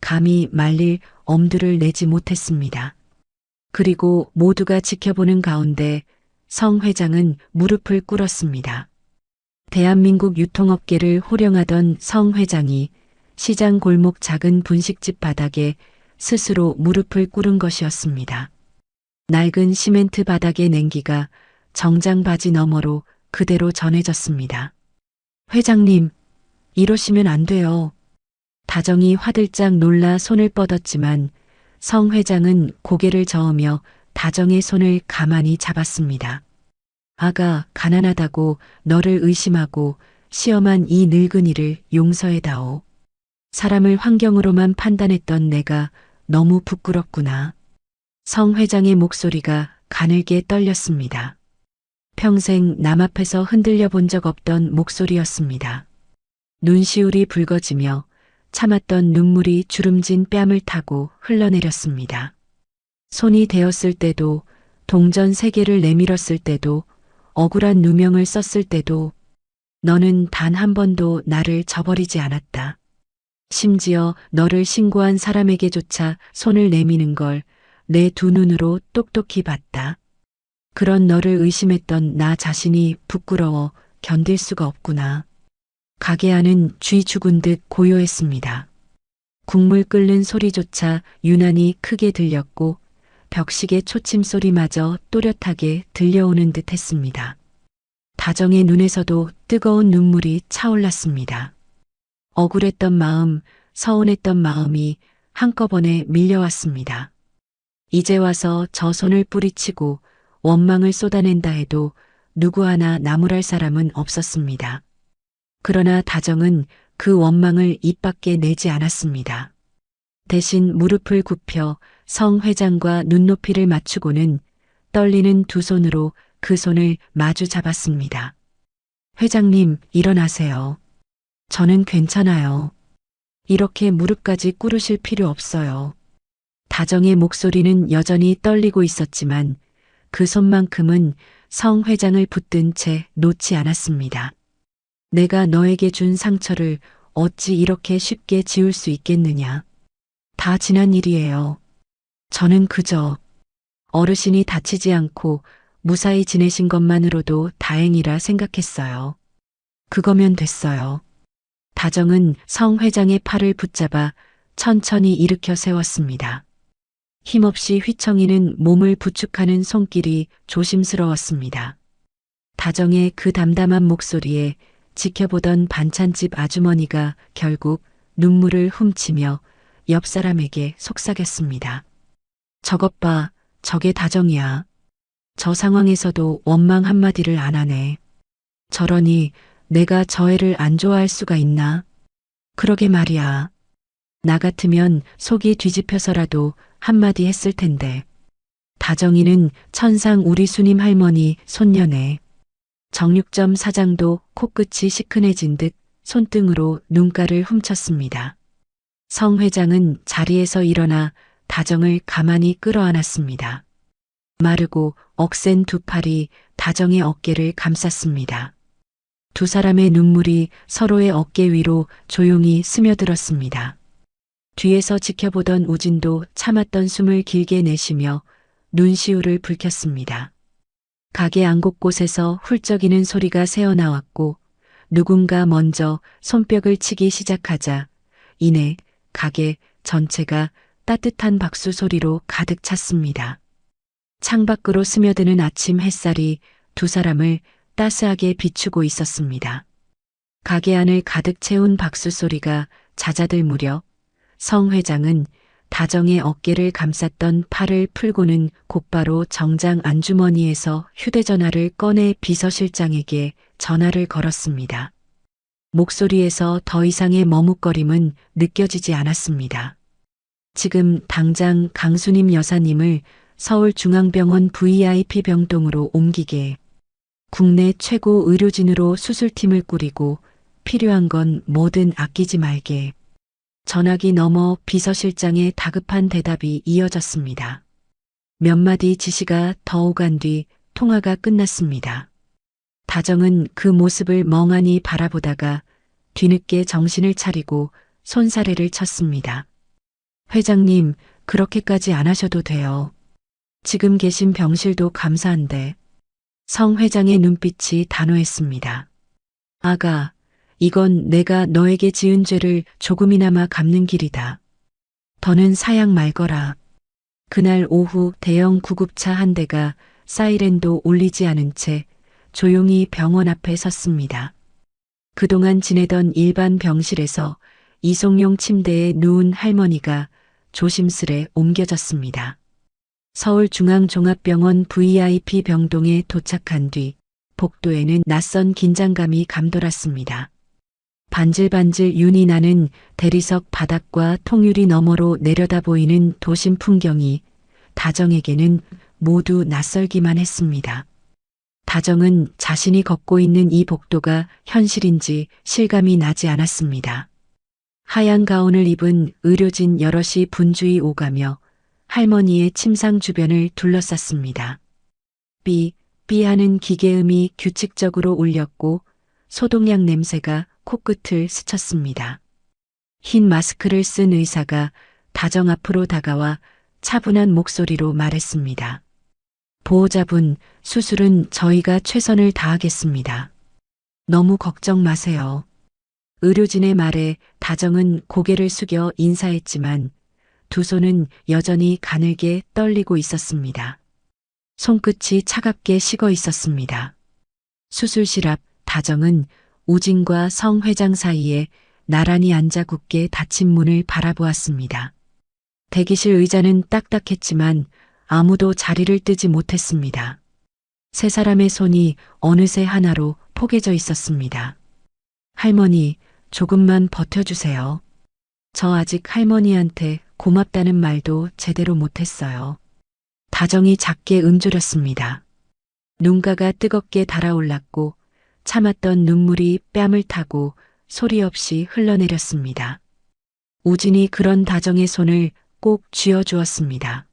감히 말릴 엄두를 내지 못했습니다. 그리고 모두가 지켜보는 가운데 성 회장은 무릎을 꿇었습니다. 대한민국 유통업계를 호령하던 성 회장이 시장 골목 작은 분식집 바닥에 스스로 무릎을 꿇은 것이었습니다. 낡은 시멘트 바닥의 냉기가 정장 바지 너머로 그대로 전해졌습니다. 회장님, 이러시면 안 돼요. 다정이 화들짝 놀라 손을 뻗었지만 성 회장은 고개를 저으며 다정의 손을 가만히 잡았습니다. 아가 가난하다고 너를 의심하고 시험한 이 늙은이를 용서해다오. 사람을 환경으로만 판단했던 내가 너무 부끄럽구나. 성 회장의 목소리가 가늘게 떨렸습니다. 평생 남 앞에서 흔들려 본 적 없던 목소리였습니다. 눈시울이 붉어지며 참았던 눈물이 주름진 뺨을 타고 흘러내렸습니다. 손이 대었을 때도, 동전 3개를 내밀었을 때도, 억울한 누명을 썼을 때도 너는 단 한 번도 나를 저버리지 않았다. 심지어 너를 신고한 사람에게조차 손을 내미는 걸 내 2 눈으로 똑똑히 봤다. 그런 너를 의심했던 나 자신이 부끄러워 견딜 수가 없구나. 가게 안은 쥐 죽은 듯 고요했습니다. 국물 끓는 소리조차 유난히 크게 들렸고 벽식의 초침 소리마저 또렷하게 들려오는 듯 했습니다. 다정의 눈에서도 뜨거운 눈물이 차올랐습니다. 억울했던 마음, 서운했던 마음이 한꺼번에 밀려왔습니다. 이제 와서 저 손을 뿌리치고 원망을 쏟아낸다 해도 누구 하나 나무랄 사람은 없었습니다. 그러나 다정은 그 원망을 입 밖에 내지 않았습니다. 대신 무릎을 굽혀 성 회장과 눈높이를 맞추고는 떨리는 2 손으로 그 손을 마주 잡았습니다. 회장님, 일어나세요. 저는 괜찮아요. 이렇게 무릎까지 꿇으실 필요 없어요. 다정의 목소리는 여전히 떨리고 있었지만 그 손만큼은 성 회장을 붙든 채 놓지 않았습니다. 내가 너에게 준 상처를 어찌 이렇게 쉽게 지울 수 있겠느냐. 다 지난 일이에요. 저는 그저 어르신이 다치지 않고 무사히 지내신 것만으로도 다행이라 생각했어요. 그거면 됐어요. 다정은 성 회장의 팔을 붙잡아 천천히 일으켜 세웠습니다. 힘없이 휘청이는 몸을 부축하는 손길이 조심스러웠습니다. 다정의 그 담담한 목소리에 지켜보던 반찬집 아주머니가 결국 눈물을 훔치며 옆 사람에게 속삭였습니다. 저것 봐, 저게 다정이야. 저 상황에서도 원망 한마디를 안 하네. 저러니 내가 저 애를 안 좋아할 수가 있나? 그러게 말이야. 나 같으면 속이 뒤집혀서라도 한마디 했을 텐데. 다정이는 천상 우리 수님 할머니 손녀네. 정육점 사장도 코끝이 시큰해진 듯 손등으로 눈가를 훔쳤습니다. 성 회장은 자리에서 일어나 다정을 가만히 끌어안았습니다. 마르고 억센 2 팔이 다정의 어깨를 감쌌습니다. 2 사람의 눈물이 서로의 어깨 위로 조용히 스며들었습니다. 뒤에서 지켜보던 우진도 참았던 숨을 길게 내쉬며 눈시울을 붉혔습니다. 가게 안 곳곳에서 훌쩍이는 소리가 새어나왔고 누군가 먼저 손뼉을 치기 시작하자 이내 가게 전체가 따뜻한 박수 소리로 가득 찼습니다. 창밖으로 스며드는 아침 햇살이 2 사람을 따스하게 비추고 있었습니다. 가게 안을 가득 채운 박수 소리가 잦아들 무렵 성 회장은 다정의 어깨를 감쌌던 팔을 풀고는 곧바로 정장 안주머니에서 휴대전화를 꺼내 비서실장에게 전화를 걸었습니다. 목소리에서 더 이상의 머뭇거림은 느껴지지 않았습니다. 지금 당장 강수님 여사님을 서울중앙병원 VIP 병동으로 옮기게. 국내 최고 의료진으로 수술팀을 꾸리고 필요한 건 뭐든 아끼지 말게. 전화기 너머 비서실장의 다급한 대답이 이어졌습니다. 몇 마디 지시가 더 오간 뒤 통화가 끝났습니다. 다정은 그 모습을 멍하니 바라보다가 뒤늦게 정신을 차리고 손사래를 쳤습니다. 회장님, 그렇게까지 안 하셔도 돼요. 지금 계신 병실도 감사한데. 성 회장의 눈빛이 단호했습니다. 아가, 이건 내가 너에게 지은 죄를 조금이나마 갚는 길이다. 더는 사양 말거라. 그날 오후 대형 구급차 한 대가 사이렌도 울리지 않은 채 조용히 병원 앞에 섰습니다. 그동안 지내던 일반 병실에서 이송용 침대에 누운 할머니가 조심스레 옮겨졌습니다. 서울중앙종합병원 VIP 병동에 도착한 뒤 복도에는 낯선 긴장감이 감돌았습니다. 반질반질 윤이 나는 대리석 바닥과 통유리 너머로 내려다 보이는 도심 풍경이 다정에게는 모두 낯설기만 했습니다. 다정은 자신이 걷고 있는 이 복도가 현실인지 실감이 나지 않았습니다. 하얀 가운을 입은 의료진 여럿이 분주히 오가며 할머니의 침상 주변을 둘러쌌습니다. 삐 하는 기계음이 규칙적으로 울렸고 소독약 냄새가 코끝을 스쳤습니다. 흰 마스크를 쓴 의사가 다정 앞으로 다가와 차분한 목소리로 말했습니다. 보호자분, 수술은 저희가 최선을 다하겠습니다. 너무 걱정 마세요. 의료진의 말에 다정은 고개를 숙여 인사했지만 두 손은 여전히 가늘게 떨리고 있었습니다. 손끝이 차갑게 식어 있었습니다. 수술실 앞 다정은 우진과 성 회장 사이에 나란히 앉아 굳게 닫힌 문을 바라보았습니다. 대기실 의자는 딱딱했지만 아무도 자리를 뜨지 못했습니다. 세 사람의 손이 어느새 하나로 포개져 있었습니다. 할머니, 조금만 버텨주세요. 저 아직 할머니한테 고맙다는 말도 제대로 못했어요. 다정이 작게 움조렸습니다. 눈가가 뜨겁게 달아올랐고 참았던 눈물이 뺨을 타고 소리 없이 흘러내렸습니다. 우진이 그런 다정의 손을 꼭 쥐어주었습니다.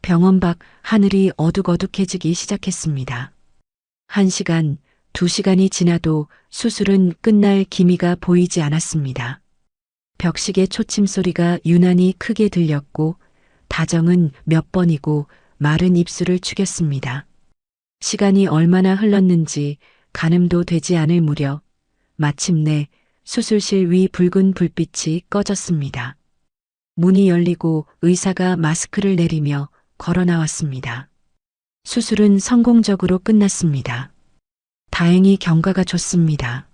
병원 밖 하늘이 어둑어둑해지기 시작했습니다. 1시간, 2시간이 지나도 수술은 끝날 기미가 보이지 않았습니다. 벽식의 초침 소리가 유난히 크게 들렸고 다정은 몇 번이고 마른 입술을 축였습니다. 시간이 얼마나 흘렀는지 가늠도 되지 않을 무렵 마침내 수술실 위 붉은 불빛이 꺼졌습니다. 문이 열리고 의사가 마스크를 내리며 걸어 나왔습니다. 수술은 성공적으로 끝났습니다. 다행히 경과가 좋습니다.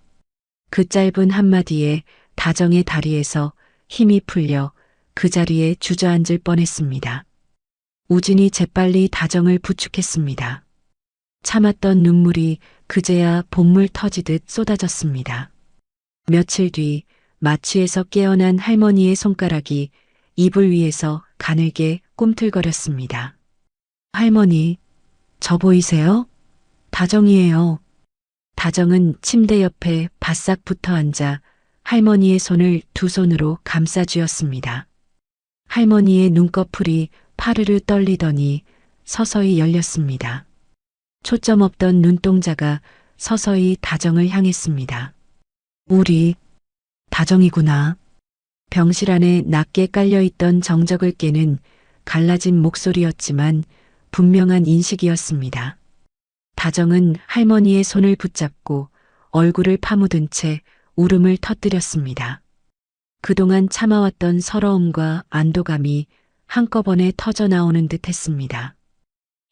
그 짧은 한마디에 다정의 다리에서 힘이 풀려 그 자리에 주저앉을 뻔했습니다. 우진이 재빨리 다정을 부축했습니다. 참았던 눈물이 그제야 본물 터지듯 쏟아졌습니다. 며칠 뒤 마취에서 깨어난 할머니의 손가락이 이불 위에서 가늘게 꿈틀거렸습니다. 할머니, 저 보이세요? 다정이에요. 다정은 침대 옆에 바싹 붙어 앉아 할머니의 손을 두 손으로 감싸 쥐었습니다. 할머니의 눈꺼풀이 파르르 떨리더니 서서히 열렸습니다. 초점 없던 눈동자가 서서히 다정을 향했습니다. 우리 다정이구나. 병실 안에 낮게 깔려있던 정적을 깨는 갈라진 목소리였지만 분명한 인식이었습니다. 다정은 할머니의 손을 붙잡고 얼굴을 파묻은 채 울음을 터뜨렸습니다. 그동안 참아왔던 서러움과 안도감이 한꺼번에 터져나오는 듯 했습니다.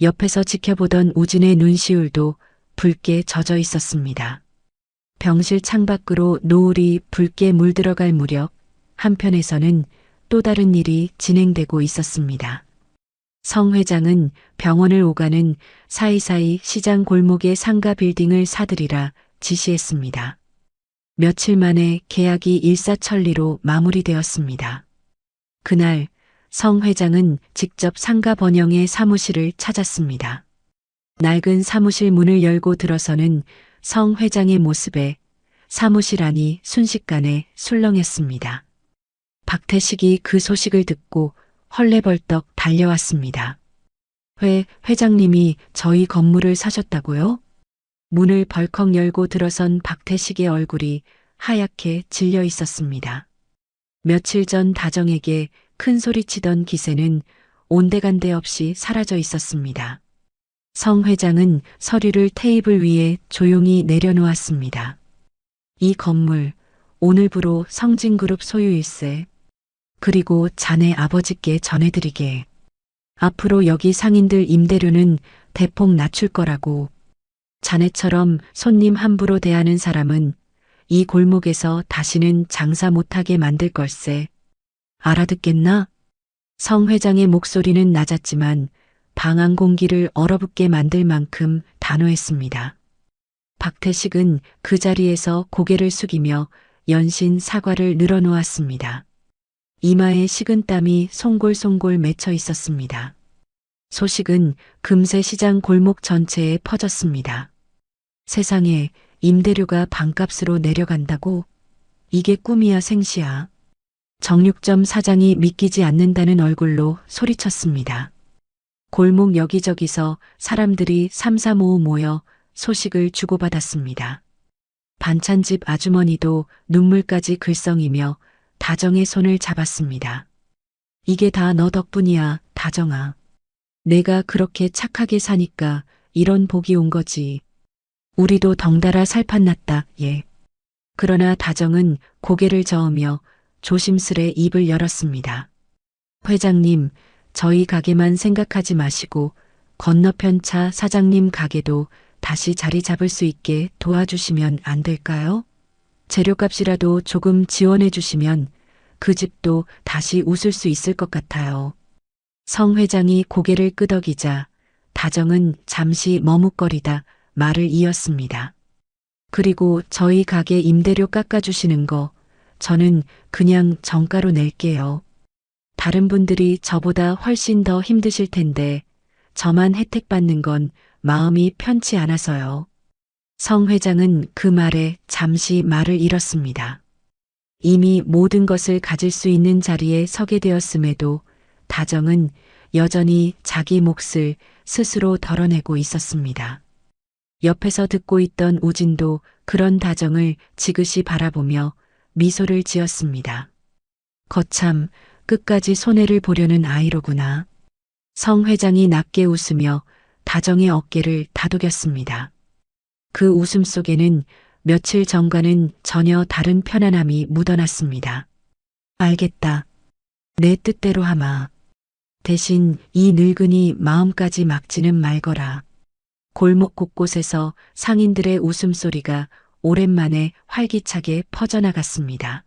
옆에서 지켜보던 우진의 눈시울도 붉게 젖어 있었습니다. 병실 창밖으로 노을이 붉게 물들어갈 무렵 한편에서는 또 다른 일이 진행되고 있었습니다. 성 회장은 병원을 오가는 사이사이 시장 골목의 상가 빌딩을 사들이라 지시했습니다. 며칠 만에 계약이 일사천리로 마무리되었습니다. 그날 성 회장은 직접 상가 번영의 사무실을 찾았습니다. 낡은 사무실 문을 열고 들어서는 성 회장의 모습에 사무실 안이 순식간에 술렁였습니다. 박태식이 그 소식을 듣고 헐레벌떡 달려왔습니다. 회장님이 저희 건물을 사셨다고요? 문을 벌컥 열고 들어선 박태식의 얼굴이 하얗게 질려 있었습니다. 며칠 전 다정에게 큰 소리치던 기세는 온데간데 없이 사라져 있었습니다. 성 회장은 서류를 테이블 위에 조용히 내려놓았습니다. 이 건물 오늘부로 성진그룹 소유일세. 그리고 자네 아버지께 전해드리게. 앞으로 여기 상인들 임대료는 대폭 낮출 거라고. 자네처럼 손님 함부로 대하는 사람은 이 골목에서 다시는 장사 못하게 만들 걸세. 알아듣겠나? 성 회장의 목소리는 낮았지만 방 안 공기를 얼어붙게 만들 만큼 단호했습니다. 박태식은 그 자리에서 고개를 숙이며 연신 사과를 늘어놓았습니다. 이마에 식은 땀이 송골송골 맺혀 있었습니다. 소식은 금세 시장 골목 전체에 퍼졌습니다. 세상에, 임대료가 반값으로 내려간다고? 이게 꿈이야 생시야. 정육점 사장이 믿기지 않는다는 얼굴로 소리쳤습니다. 골목 여기저기서 사람들이 삼삼오오 모여 소식을 주고받았습니다. 반찬집 아주머니도 눈물까지 글썽이며 다정의 손을 잡았습니다. 이게 다 너 덕분이야, 다정아. 내가 그렇게 착하게 사니까 이런 복이 온 거지. 우리도 덩달아 살판났다, 예. 그러나 다정은 고개를 저으며 조심스레 입을 열었습니다. 회장님, 저희 가게만 생각하지 마시고 건너편 차 사장님 가게도 다시 자리 잡을 수 있게 도와주시면 안 될까요? 재료값이라도 조금 지원해 주시면 그 집도 다시 웃을 수 있을 것 같아요. 성 회장이 고개를 끄덕이자 다정은 잠시 머뭇거리다 말을 이었습니다. 그리고 저희 가게 임대료 깎아주시는 거 저는 그냥 정가로 낼게요. 다른 분들이 저보다 훨씬 더 힘드실 텐데 저만 혜택 받는 건 마음이 편치 않아서요. 성 회장은 그 말에 잠시 말을 잃었습니다. 이미 모든 것을 가질 수 있는 자리에 서게 되었음에도 다정은 여전히 자기 몫을 스스로 덜어내고 있었습니다. 옆에서 듣고 있던 우진도 그런 다정을 지그시 바라보며 미소를 지었습니다. 거참 끝까지 손해를 보려는 아이로구나. 성 회장이 낮게 웃으며 다정의 어깨를 다독였습니다. 그 웃음 속에는 며칠 전과는 전혀 다른 편안함이 묻어났습니다. 알겠다. 내 뜻대로 하마. 대신 이 늙은이 마음까지 막지는 말거라. 골목 곳곳에서 상인들의 웃음소리가 오랜만에 활기차게 퍼져나갔습니다.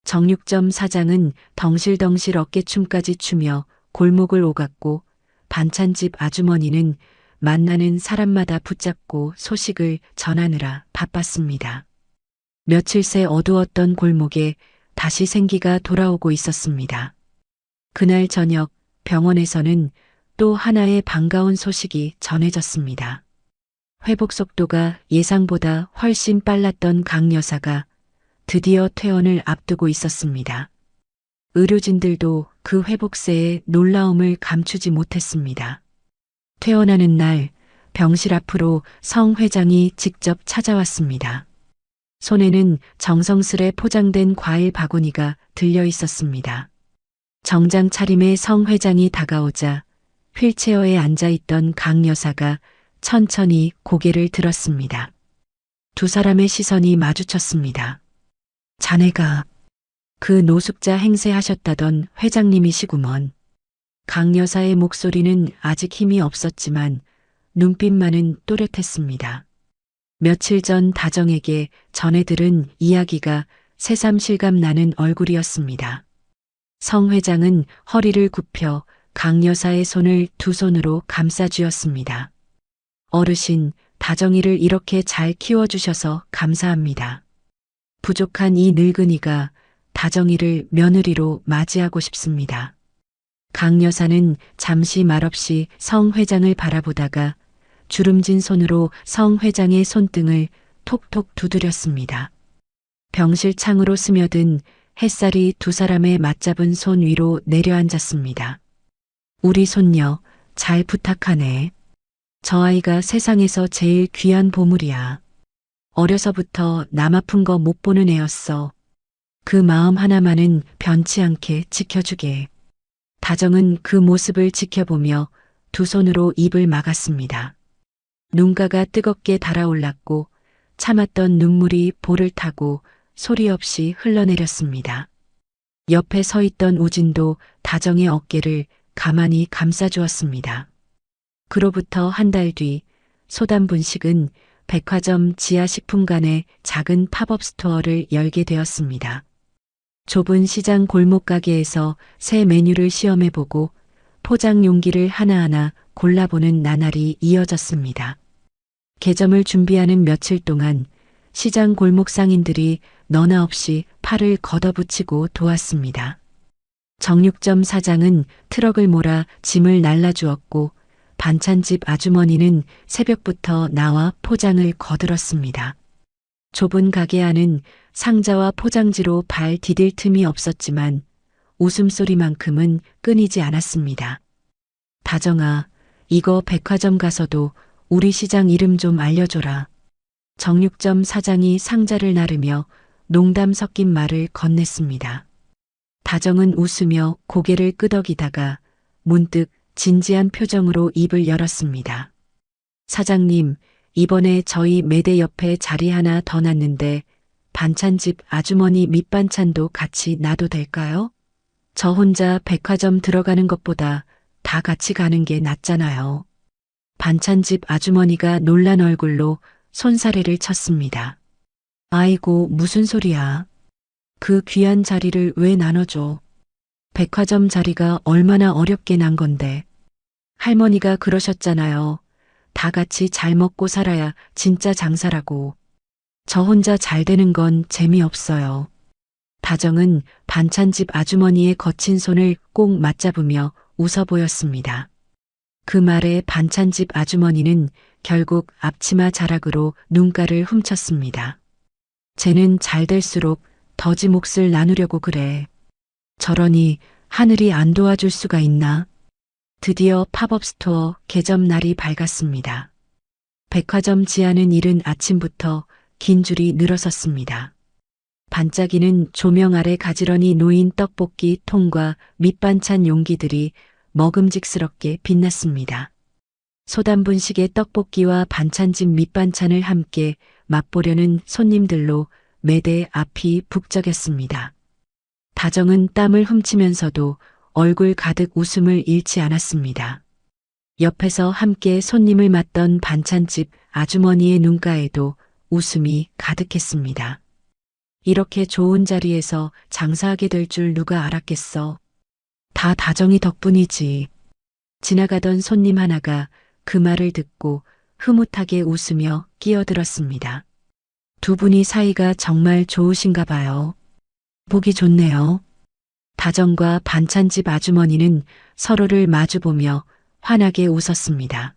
정육점 사장은 덩실덩실 어깨춤까지 추며 골목을 오갔고 반찬집 아주머니는 만나는 사람마다 붙잡고 소식을 전하느라 바빴습니다. 며칠 새 어두웠던 골목에 다시 생기가 돌아오고 있었습니다. 그날 저녁 병원에서는 또 하나의 반가운 소식이 전해졌습니다. 회복 속도가 예상보다 훨씬 빨랐던 강 여사가 드디어 퇴원을 앞두고 있었습니다. 의료진들도 그 회복세에 놀라움을 감추지 못했습니다. 퇴원하는 날 병실 앞으로 성 회장이 직접 찾아왔습니다. 손에는 정성스레 포장된 과일 바구니가 들려 있었습니다. 정장 차림의 성 회장이 다가오자 휠체어에 앉아있던 강 여사가 천천히 고개를 들었습니다. 두 사람의 시선이 마주쳤습니다. 자네가 그 노숙자 행세하셨다던 회장님이시구먼. 강 여사의 목소리는 아직 힘이 없었지만 눈빛만은 또렷했습니다. 며칠 전 다정에게 전해 들은 이야기가 새삼실감 나는 얼굴이었습니다. 성 회장은 허리를 굽혀 강 여사의 손을 두 손으로 감싸 쥐었습니다. 어르신, 다정이를 이렇게 잘 키워주셔서 감사합니다. 부족한 이 늙은이가 다정이를 며느리로 맞이하고 싶습니다. 강 여사는 잠시 말없이 성 회장을 바라보다가 주름진 손으로 성 회장의 손등을 톡톡 두드렸습니다. 병실 창으로 스며든 햇살이 두 사람의 맞잡은 손 위로 내려앉았습니다. 우리 손녀, 잘 부탁하네. 저 아이가 세상에서 제일 귀한 보물이야. 어려서부터 남 아픈 거 못 보는 애였어. 그 마음 하나만은 변치 않게 지켜주게. 다정은 그 모습을 지켜보며 두 손으로 입을 막았습니다. 눈가가 뜨겁게 달아올랐고 참았던 눈물이 볼을 타고 소리 없이 흘러내렸습니다. 옆에 서 있던 우진도 다정의 어깨를 가만히 감싸주었습니다. 그로부터 한 달 뒤 소담분식은 백화점 지하식품관에 작은 팝업 스토어를 열게 되었습니다. 좁은 시장 골목 가게에서 새 메뉴를 시험해보고 포장 용기를 하나하나 골라보는 나날이 이어졌습니다. 개점을 준비하는 며칠 동안 시장 골목 상인들이 너나 없이 팔을 걷어붙이고 도왔습니다. 정육점 사장은 트럭을 몰아 짐을 날라주었고 반찬집 아주머니는 새벽부터 나와 포장을 거들었습니다. 좁은 가게 안은 상자와 포장지로 발 디딜 틈이 없었지만 웃음소리만큼은 끊이지 않았습니다. 다정아, 이거 백화점 가서도 우리 시장 이름 좀 알려줘라. 정육점 사장이 상자를 나르며 농담 섞인 말을 건넸습니다. 다정은 웃으며 고개를 끄덕이다가 문득 진지한 표정으로 입을 열었습니다. 사장님, 이번에 저희 매대 옆에 자리 하나 더 놨는데 반찬집 아주머니 밑반찬도 같이 놔도 될까요? 저 혼자 백화점 들어가는 것보다 다 같이 가는 게 낫잖아요. 반찬집 아주머니가 놀란 얼굴로 손사래를 쳤습니다. 아이고, 무슨 소리야. 그 귀한 자리를 왜 나눠줘. 백화점 자리가 얼마나 어렵게 난 건데. 할머니가 그러셨잖아요. 다 같이 잘 먹고 살아야 진짜 장사라고. 저 혼자 잘 되는 건 재미없어요. 다정은 반찬집 아주머니의 거친 손을 꼭 맞잡으며 웃어 보였습니다. 그 말에 반찬집 아주머니는 결국 앞치마 자락으로 눈가를 훔쳤습니다. 쟤는 잘 될수록 더지 몫을 나누려고 그래. 저러니 하늘이 안 도와줄 수가 있나? 드디어 팝업 스토어 개점 날이 밝았습니다. 백화점 지하는 이른 아침부터 긴 줄이 늘어섰습니다. 반짝이는 조명 아래 가지런히 놓인 떡볶이 통과 밑반찬 용기들이 먹음직스럽게 빛났습니다. 소담분식의 떡볶이와 반찬집 밑반찬을 함께 맛보려는 손님들로 매대 앞이 북적였습니다. 다정은 땀을 훔치면서도 얼굴 가득 웃음을 잃지 않았습니다. 옆에서 함께 손님을 맞던 반찬집 아주머니의 눈가에도 웃음이 가득했습니다. 이렇게 좋은 자리에서 장사하게 될 줄 누가 알았겠어. 다 다정이 덕분이지. 지나가던 손님 하나가 그 말을 듣고 흐뭇하게 웃으며 끼어들었습니다. 두 분이 사이가 정말 좋으신가 봐요. 보기 좋네요. 다정과 반찬집 아주머니는 서로를 마주보며 환하게 웃었습니다.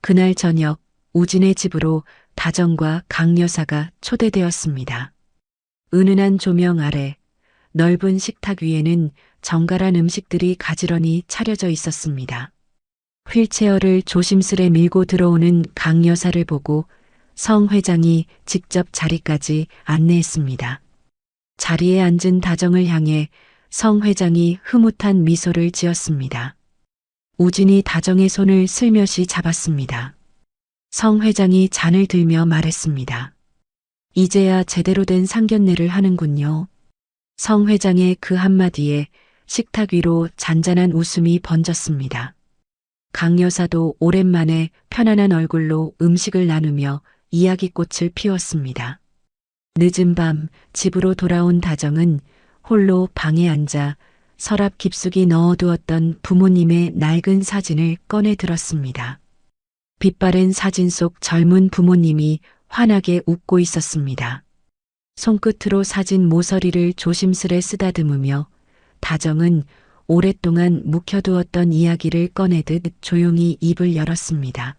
그날 저녁 우진의 집으로 다정과 강 여사가 초대되었습니다. 은은한 조명 아래 넓은 식탁 위에는 정갈한 음식들이 가지런히 차려져 있었습니다. 휠체어를 조심스레 밀고 들어오는 강 여사를 보고 성 회장이 직접 자리까지 안내했습니다. 자리에 앉은 다정을 향해 성 회장이 흐뭇한 미소를 지었습니다. 우진이 다정의 손을 슬며시 잡았습니다. 성 회장이 잔을 들며 말했습니다. 이제야 제대로 된 상견례를 하는군요. 성 회장의 그 한마디에 식탁 위로 잔잔한 웃음이 번졌습니다. 강 여사도 오랜만에 편안한 얼굴로 음식을 나누며 이야기꽃을 피웠습니다. 늦은 밤 집으로 돌아온 다정은 홀로 방에 앉아 서랍 깊숙이 넣어두었던 부모님의 낡은 사진을 꺼내 들었습니다. 빛바랜 사진 속 젊은 부모님이 환하게 웃고 있었습니다. 손끝으로 사진 모서리를 조심스레 쓰다듬으며 다정은 오랫동안 묵혀두었던 이야기를 꺼내듯 조용히 입을 열었습니다.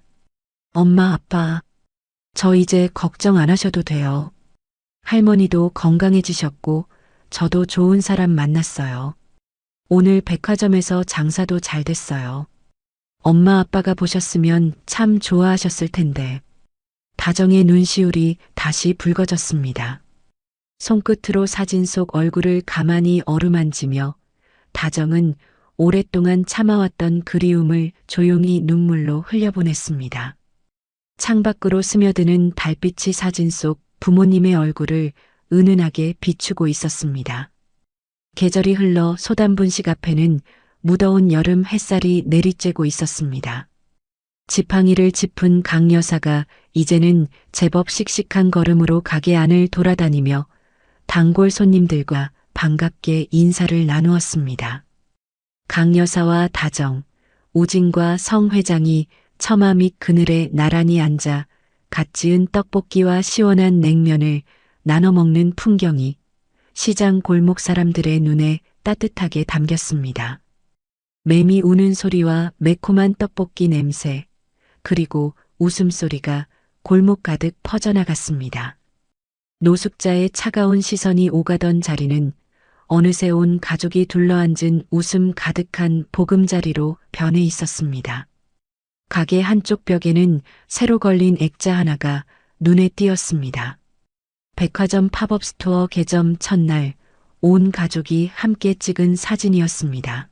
엄마, 아빠, 저 이제 걱정 안 하셔도 돼요. 할머니도 건강해지셨고 저도 좋은 사람 만났어요. 오늘 백화점에서 장사도 잘 됐어요. 엄마 아빠가 보셨으면 참 좋아하셨을 텐데. 다정의 눈시울이 다시 붉어졌습니다. 손끝으로 사진 속 얼굴을 가만히 어루만지며 다정은 오랫동안 참아왔던 그리움을 조용히 눈물로 흘려보냈습니다. 창밖으로 스며드는 달빛이 사진 속 부모님의 얼굴을 은은하게 비추고 있었습니다. 계절이 흘러 소담분식 앞에는 무더운 여름 햇살이 내리쬐고 있었습니다. 지팡이를 짚은 강 여사가 이제는 제법 씩씩한 걸음으로 가게 안을 돌아다니며 단골 손님들과 반갑게 인사를 나누었습니다. 강 여사와 다정, 우진과 성 회장이 처마 밑 그늘에 나란히 앉아 갓 지은 떡볶이와 시원한 냉면을 나눠 먹는 풍경이 시장 골목 사람들의 눈에 따뜻하게 담겼습니다. 매미 우는 소리와 매콤한 떡볶이 냄새, 그리고 웃음소리가 골목 가득 퍼져나갔습니다. 노숙자의 차가운 시선이 오가던 자리는 어느새 온 가족이 둘러앉은 웃음 가득한 보금자리로 변해 있었습니다. 가게 한쪽 벽에는 새로 걸린 액자 하나가 눈에 띄었습니다. 백화점 팝업 스토어 개점 첫날 온 가족이 함께 찍은 사진이었습니다.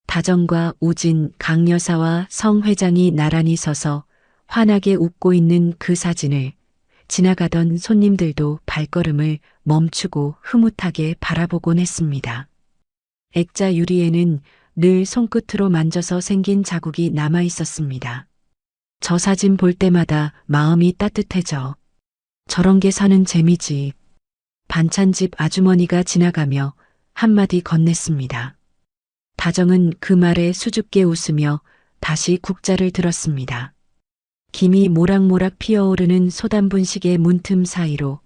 다정과 우진, 강 여사와 성 회장이 나란히 서서 환하게 웃고 있는 그 사진을 지나가던 손님들도 발걸음을 멈추고 흐뭇하게 바라보곤 했습니다. 액자 유리에는 늘 손끝으로 만져서 생긴 자국이 남아 있었습니다. 저 사진 볼 때마다 마음이 따뜻해져. 저런 게 사는 재미지. 반찬집 아주머니가 지나가며 한마디 건넸습니다. 다정은 그 말에 수줍게 웃으며 다시 국자를 들었습니다. 김이 모락모락 피어오르는 소단분식의 문틈 사이로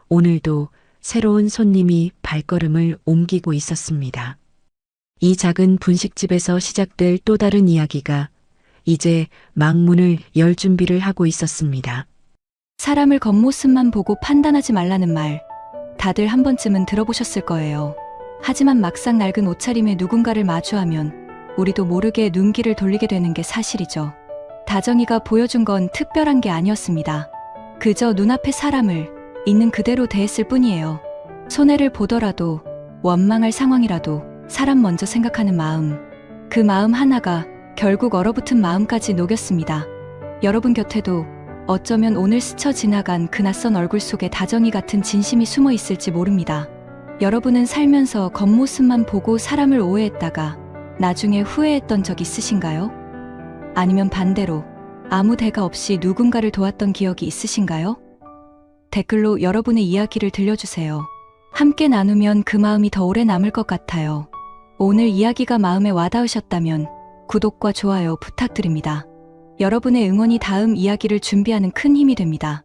오늘도 새로운 손님이 발걸음을 옮기고 있었습니다. 이 작은 분식집에서 시작될 또 다른 이야기가 이제 막문을 열 준비를 하고 있었습니다.
사람을 겉모습만 보고 판단하지 말라는 말, 다들 한 번쯤은 들어보셨을 거예요. 하지만 막상 낡은 옷차림에 누군가를 마주하면 우리도 모르게 눈길을 돌리게 되는 게 사실이죠. 다정이가 보여준 건 특별한 게 아니었습니다. 그저 눈앞의 사람을 있는 그대로 대했을 뿐이에요. 손해를 보더라도, 원망할 상황이라도 사람 먼저 생각하는 마음, 그 마음 하나가 결국 얼어붙은 마음까지 녹였습니다. 여러분 곁에도 어쩌면 오늘 스쳐 지나간 그 낯선 얼굴 속에 다정이 같은 진심이 숨어 있을지 모릅니다. 여러분은 살면서 겉모습만 보고 사람을 오해했다가 나중에 후회했던 적 있으신가요? 아니면 반대로 아무 대가 없이 누군가를 도왔던 기억이 있으신가요? 댓글로 여러분의 이야기를 들려주세요. 함께 나누면 그 마음이 더 오래 남을 것 같아요. 오늘 이야기가 마음에 와닿으셨다면 구독과 좋아요 부탁드립니다. 여러분의 응원이 다음 이야기를 준비하는 큰 힘이 됩니다.